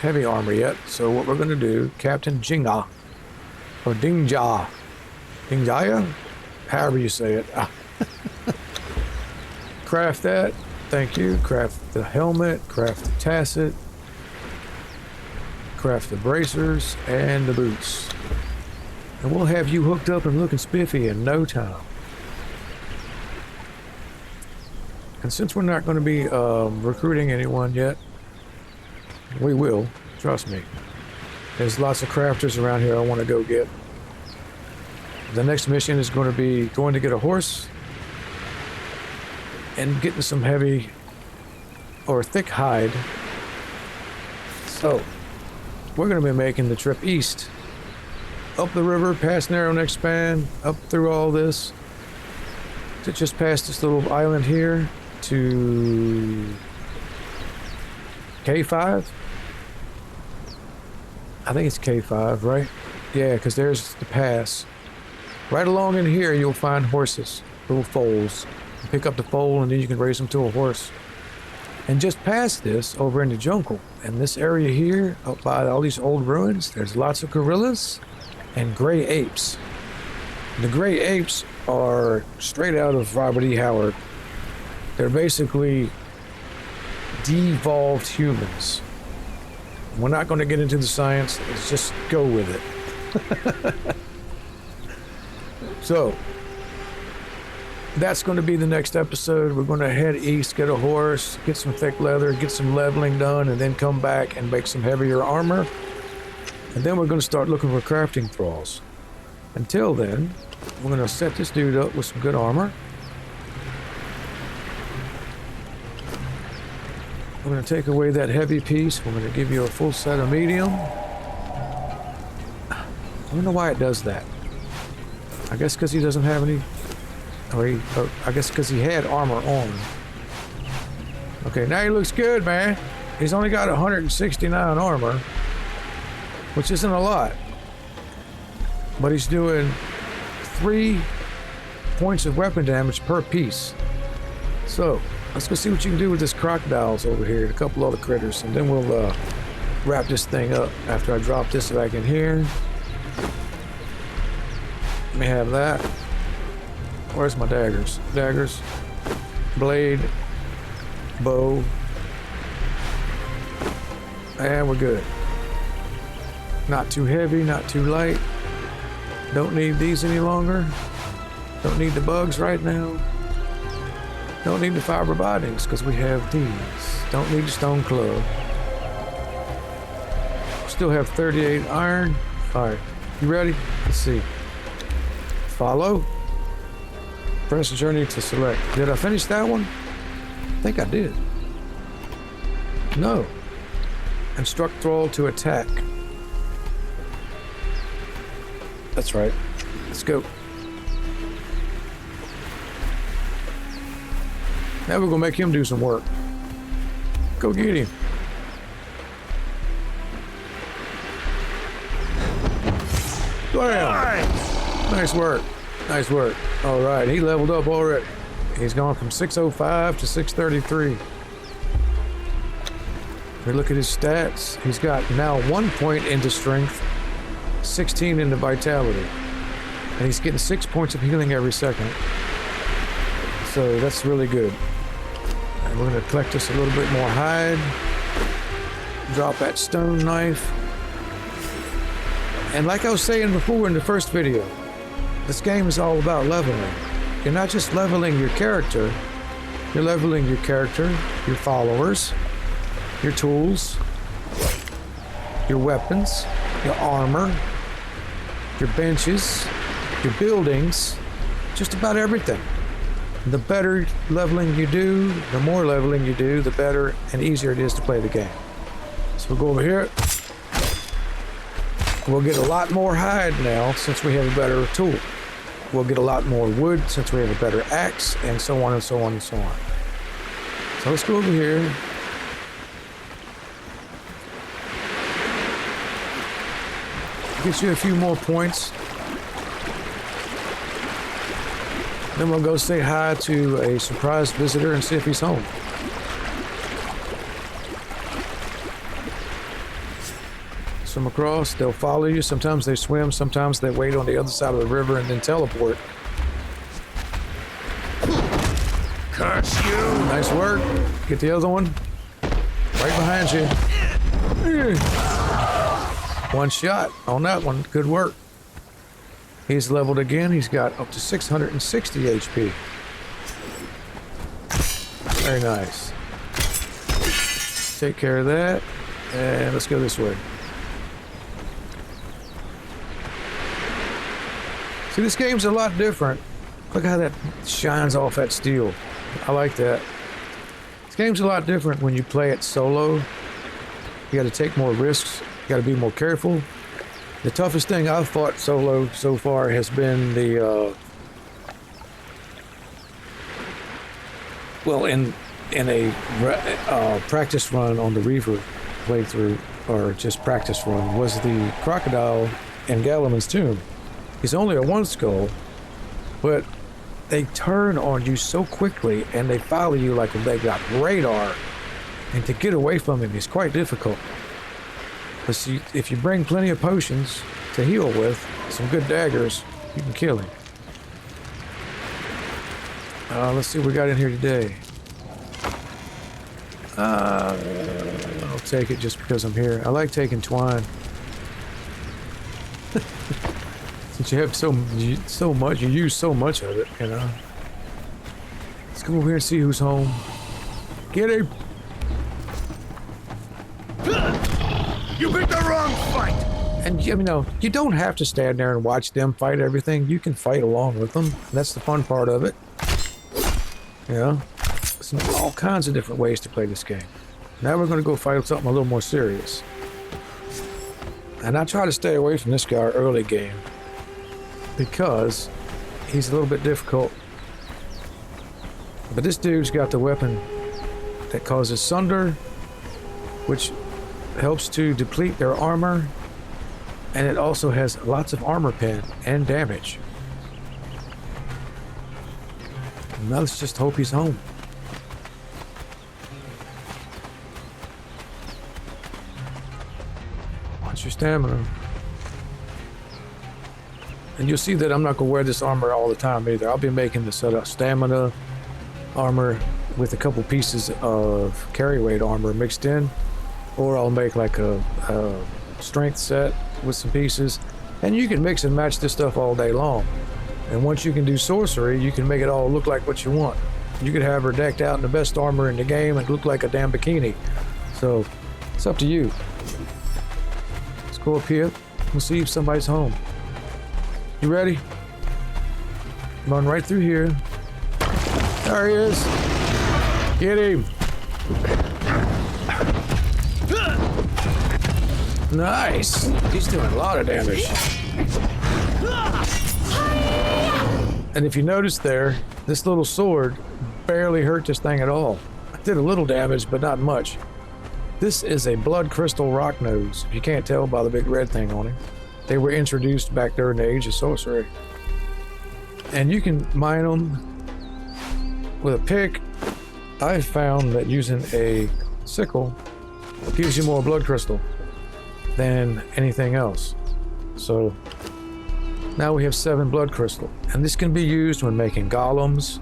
heavy armor yet. So what we're going to do, Captain Jinga, or Dingjaya, however you say it. Craft that. Thank you. Craft the helmet, craft the tasset, craft the bracers, and the boots. And we'll have you hooked up and looking spiffy in no time. And since we're not going to be recruiting anyone yet, we will. Trust me. There's lots of crafters around here I want to go get. The next mission is going to be going to get a horse and getting some heavy or thick hide. So, we're going to be making the trip east. Up the river, past Narrow Neck Span, up through all this, to just past this little island here, to K5? I think it's K5, right? Yeah, because there's the pass. Right along in here, you'll find horses, little foals. You pick up the foal, and then you can raise them to a horse. And just past this, over in the jungle, and this area here, up by all these old ruins, there's lots of gorillas and gray apes. The gray apes are straight out of Robert E. Howard. They're basically devolved humans. We're not going to get into the science, let's just go with it. So, that's going to be the next episode. We're going to head east, get a horse, get some thick leather, get some leveling done, and then come back and make some heavier armor. And then we're going to start looking for crafting thralls. Until then, we're going to set this dude up with some good armor. We're going to take away that heavy piece. We're going to give you a full set of medium. I don't know why it does that. I guess because he doesn't have any... I guess because he had armor on. Okay, now he looks good, man. He's only got 169 armor, which isn't a lot. But he's doing 3 points of weapon damage per piece. So, let's go see what you can do with this crocodiles over here, and a couple other critters, and then we'll wrap this thing up after I drop this back in here. Let me have that. Where's my daggers? Daggers, blade, bow, and we're good. Not too heavy, not too light. Don't need these any longer. Don't need the bugs right now. Don't need the fiber bindings because we have these. Don't need the stone club. Still have 38 iron. All right, you ready? Let's see. Follow. Press journey to select. Did I finish that one? I think I did. No. Instruct thrall to attack. That's right. Let's go. Now we're gonna make him do some work. Go get him. Bam! Nice work. Nice work. All right, he leveled up already. He's gone from 605 to 633. We look at his stats. He's got now 1 point into strength, 16 into vitality, and he's getting 6 points of healing every second. So that's really good. And we're going to collect us a little bit more hide. Drop that stone knife. And like I was saying before in the first video, this game is all about leveling. You're not just leveling your character, you're leveling your character, your followers, your tools, your weapons, your armor, your benches, your buildings, just about everything. The better leveling you do, the more leveling you do, the better and easier it is to play the game. So we'll go over here. We'll get a lot more hide now since we have a better tool. We'll get a lot more wood since we have a better axe, and so on and so on and so on. So let's go over here. Get you a few more points. Then we'll go say hi to a surprise visitor and see if he's home. Swim across, they'll follow you. Sometimes they swim, sometimes they wait on the other side of the river and then teleport. Curse you! Nice work. Get the other one. Right behind you. One shot on that one. Good work. He's leveled again. He's got up to 660 HP. Very nice. Take care of that. And let's go this way. See, this game's a lot different. Look how that shines off that steel. I like that. This game's a lot different when you play it solo. You got to take more risks. You got to be more careful. The toughest thing I've fought solo so far has been the well, in a practice run on the Reaver playthrough, or just practice run, was the crocodile in Gallman's tomb. He's only a one skull, but they turn on you so quickly and they follow you like they got radar, and to get away from him is quite difficult. But see, if you bring plenty of potions to heal with, some good daggers, you can kill him. Let's see what we got in here today. I'll take it just because I'm here. I like taking twine. Since you have so much, you use so much of it, you know. Let's come over here and see who's home. Get him! You picked the wrong fight! And you know, you don't have to stand there and watch them fight everything. You can fight along with them. That's the fun part of it. You know, there's all kinds of different ways to play this game. Now we're going to go fight something a little more serious. And I try to stay away from this guy early game because he's a little bit difficult. But this dude's got the weapon that causes sunder, which helps to deplete their armor, and it also has lots of armor pen and damage. Now let's just hope he's home. What's your stamina? And you'll see that I'm not going to wear this armor all the time either. I'll be making this stamina armor with a couple pieces of carry weight armor mixed in, or I'll make like a strength set with some pieces, and you can mix and match this stuff all day long. And once you can do sorcery, you can make it all look like what you want. You could have her decked out in the best armor in the game and look like a damn bikini. So it's up to you. Let's go up here. We'll see if somebody's home. You ready? Run right through here. There he is. Get him. Nice. He's doing a lot of damage. And if you notice there, this little sword barely hurt this thing at all. It did a little damage, but not much. This is a blood crystal rock nose, if you can't tell by the big red thing on him. They were introduced back during the Age of Sorcery. And you can mine them with a pick. I found that using a sickle gives you more blood crystal than anything else. So now we have 7 blood crystal, and this can be used when making golems.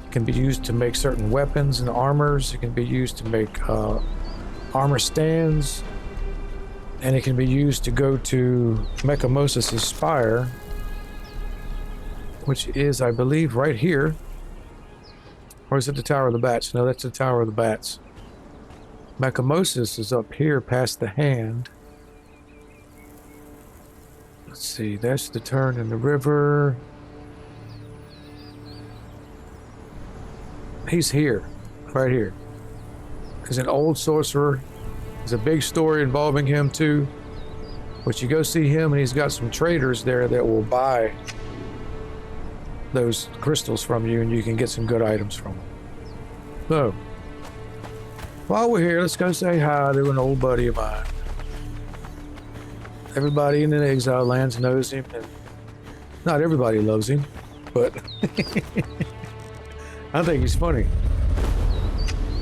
It can be used to make certain weapons and armors. It can be used to make armor stands, and it can be used to go to Mechamosis' spire, which is, I believe, right here. Or is it the Tower of the Bats? No, that's the Tower of the Bats. Mechamosis is up here past the hand. Let's see, that's the turn in the river. He's here, right here. He's an old sorcerer. There's a big story involving him too. But you go see him, and he's got some traders there that will buy those crystals from you, and you can get some good items from them. So, while we're here, let's go say hi to an old buddy of mine. Everybody in the Exile lands knows him, and not everybody loves him, but I think he's funny.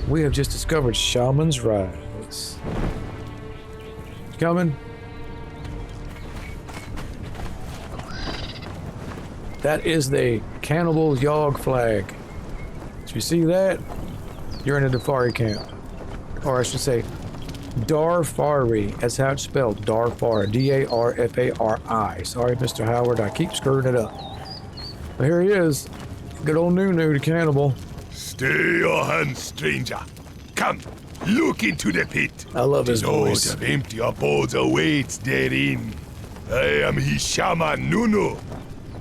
We have just discovered Shaman's Rise. Coming. That is the Cannibal Yogg flag. So you see that? You're in a Dafari camp. Or I should say, Darfari. That's how it's spelled. Darfari. D-A-R-F-A-R-I. Sorry, Mr. Howard. I keep screwing it up. But here he is. Good old Nunu, the cannibal. Stay your hand, stranger. Come, look into the pit. I love his voice. The load of empty abodes awaits therein. I am his shaman, Nunu.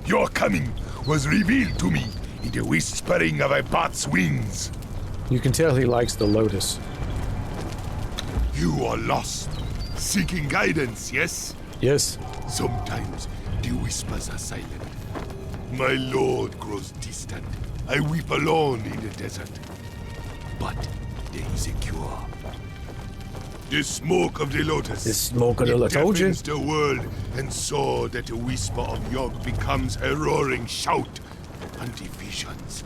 Your coming was revealed to me in the whispering of a bat's wings. You can tell he likes the lotus. You are lost, seeking guidance, yes? Yes. Sometimes the whispers are silent. My lord grows distant. I weep alone in the desert. But there is a cure. The smoke of the lotus. The smoke of the lotus. It Told you. deafens the world, and so that the whisper of Yogg becomes a roaring shout. And the visions,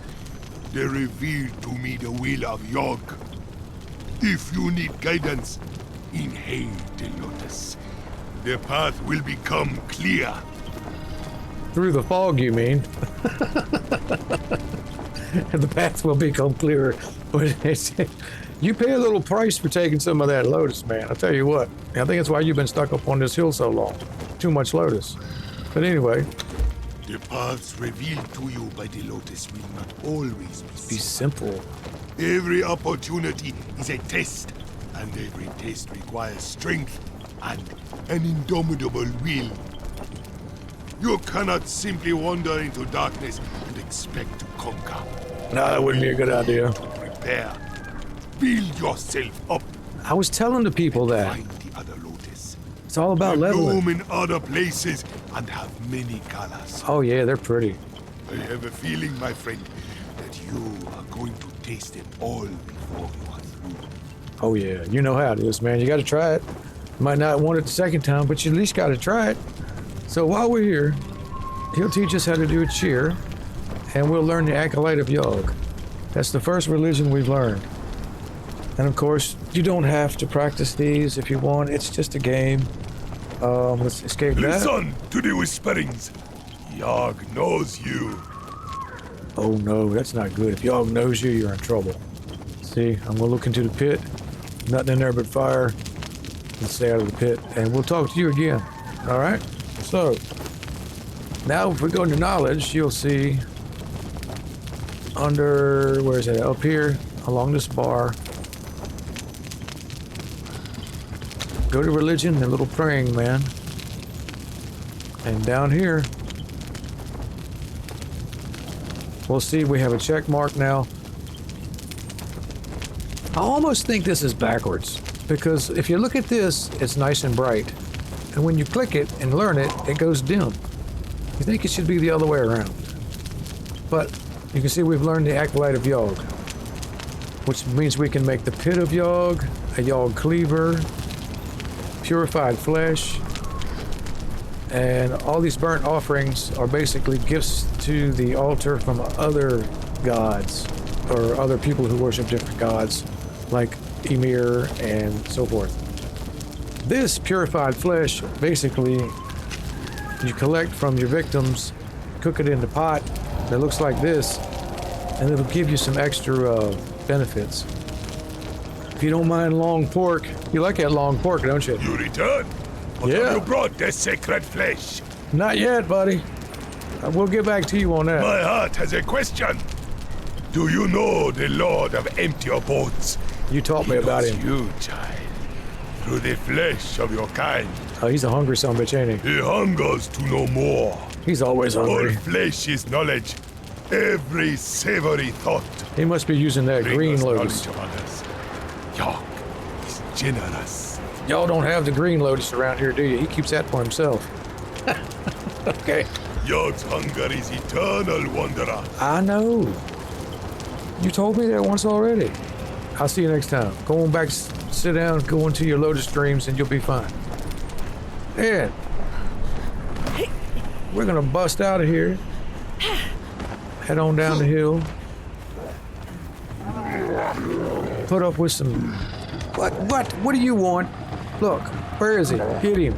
they reveal to me the will of Yogg. If you need guidance, inhale the lotus. The path will become clear. Through the fog, you mean? The path will become clearer. But you pay a little price for taking some of that lotus, man. I'll tell you what. I think that's why you've been stuck up on this hill so long. Too much lotus. But anyway. The paths revealed to you by the lotus will not always be simple. Every opportunity is a test, and every test requires strength and an indomitable will. You cannot simply wander into darkness and expect to conquer. No, that wouldn't be a good idea. Prepare. Build yourself up. I was telling the people that. Find the other lotus. It's all about They leveling. bloom in other places and have many colors. Oh yeah, they're pretty. I have a feeling, my friend, that you are going to taste them all before you are through. Oh yeah, you know how it is, man. You got to try it. You might not want it the second time, but you at least got to try it. So while we're here, he'll teach us how to do a cheer, and we'll learn the Acolyte of Yogg. That's the first religion we've learned. And of course, you don't have to practice these if you want. It's just a game. Let's escape that. Listen to the whisperings. Yogg knows you. Oh no, that's not good. If Yogg knows you, you're in trouble. See, I'm gonna look into the pit. Nothing in there but fire. Let's stay out of the pit, and we'll talk to you again. All right? So, now if we go into knowledge, you'll see under, where is it? Up here, along this bar. Go to religion, the little praying man. And down here, we'll see we have a check mark now. I almost think this is backwards, because if you look at this, it's nice and bright. And when you click it and learn it, it goes dim. You think it should be the other way around. But you can see we've learned the Acolyte of Yogg, which means we can make the Pit of Yogg, a Yogg Cleaver, Purified Flesh, and all these burnt offerings are basically gifts to the altar from other gods, or other people who worship different gods, like Ymir and so forth. This purified flesh, basically, you collect from your victims, cook it in the pot that looks like this, and it'll give you some extra benefits. If you don't mind long pork, you like that long pork, don't you? You return? But Yeah. have you brought the sacred flesh? Not yet, buddy. We'll get back to you on that. My heart has a question. Do you know the Lord of Empty Abodes? You taught me about him. You, child. Through the flesh of your kind. Oh, he's a hungry son of a bitch, ain't he? He hungers to know more. He's always All hungry. flesh is knowledge. Every savory thought He must be using that brings green us lotus. knowledge of others. Yogg is generous. Y'all don't have the green lotus around here, do you? He keeps that for himself. Okay. Yog's hunger is eternal, wanderer. I know. You told me that once already. I'll see you next time. Go on back, sit down, go into your lotus dreams, and you'll be fine. And we're gonna bust out of here. Head on down the hill. Put up with some... What do you want? Look, where is he? Get him.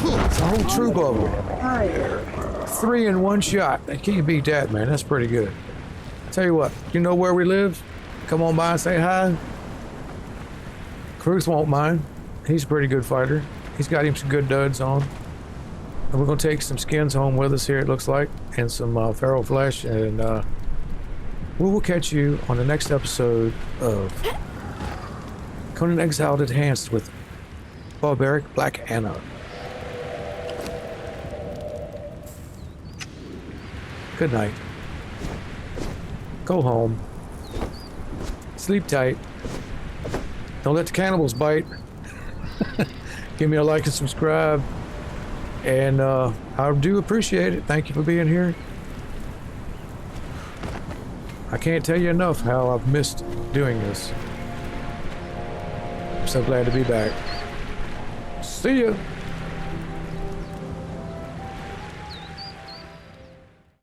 It's a whole troop of them. 3 in one shot. They can't beat that, man. That's pretty good. Tell you what, you know where we live? Come on by and say hi. Cruz won't mind. He's a pretty good fighter. He's got him some good duds on. And we're going to take some skins home with us here, it looks like, and some feral flesh. And we will catch you on the next episode of Conan Exiled Enhanced with Barbaric Black Anna. Good night. Go home. Sleep tight. Don't let the cannibals bite. Give me a like and subscribe. And I do appreciate it. Thank you for being here. I can't tell you enough how I've missed doing this. I'm so glad to be back. See ya.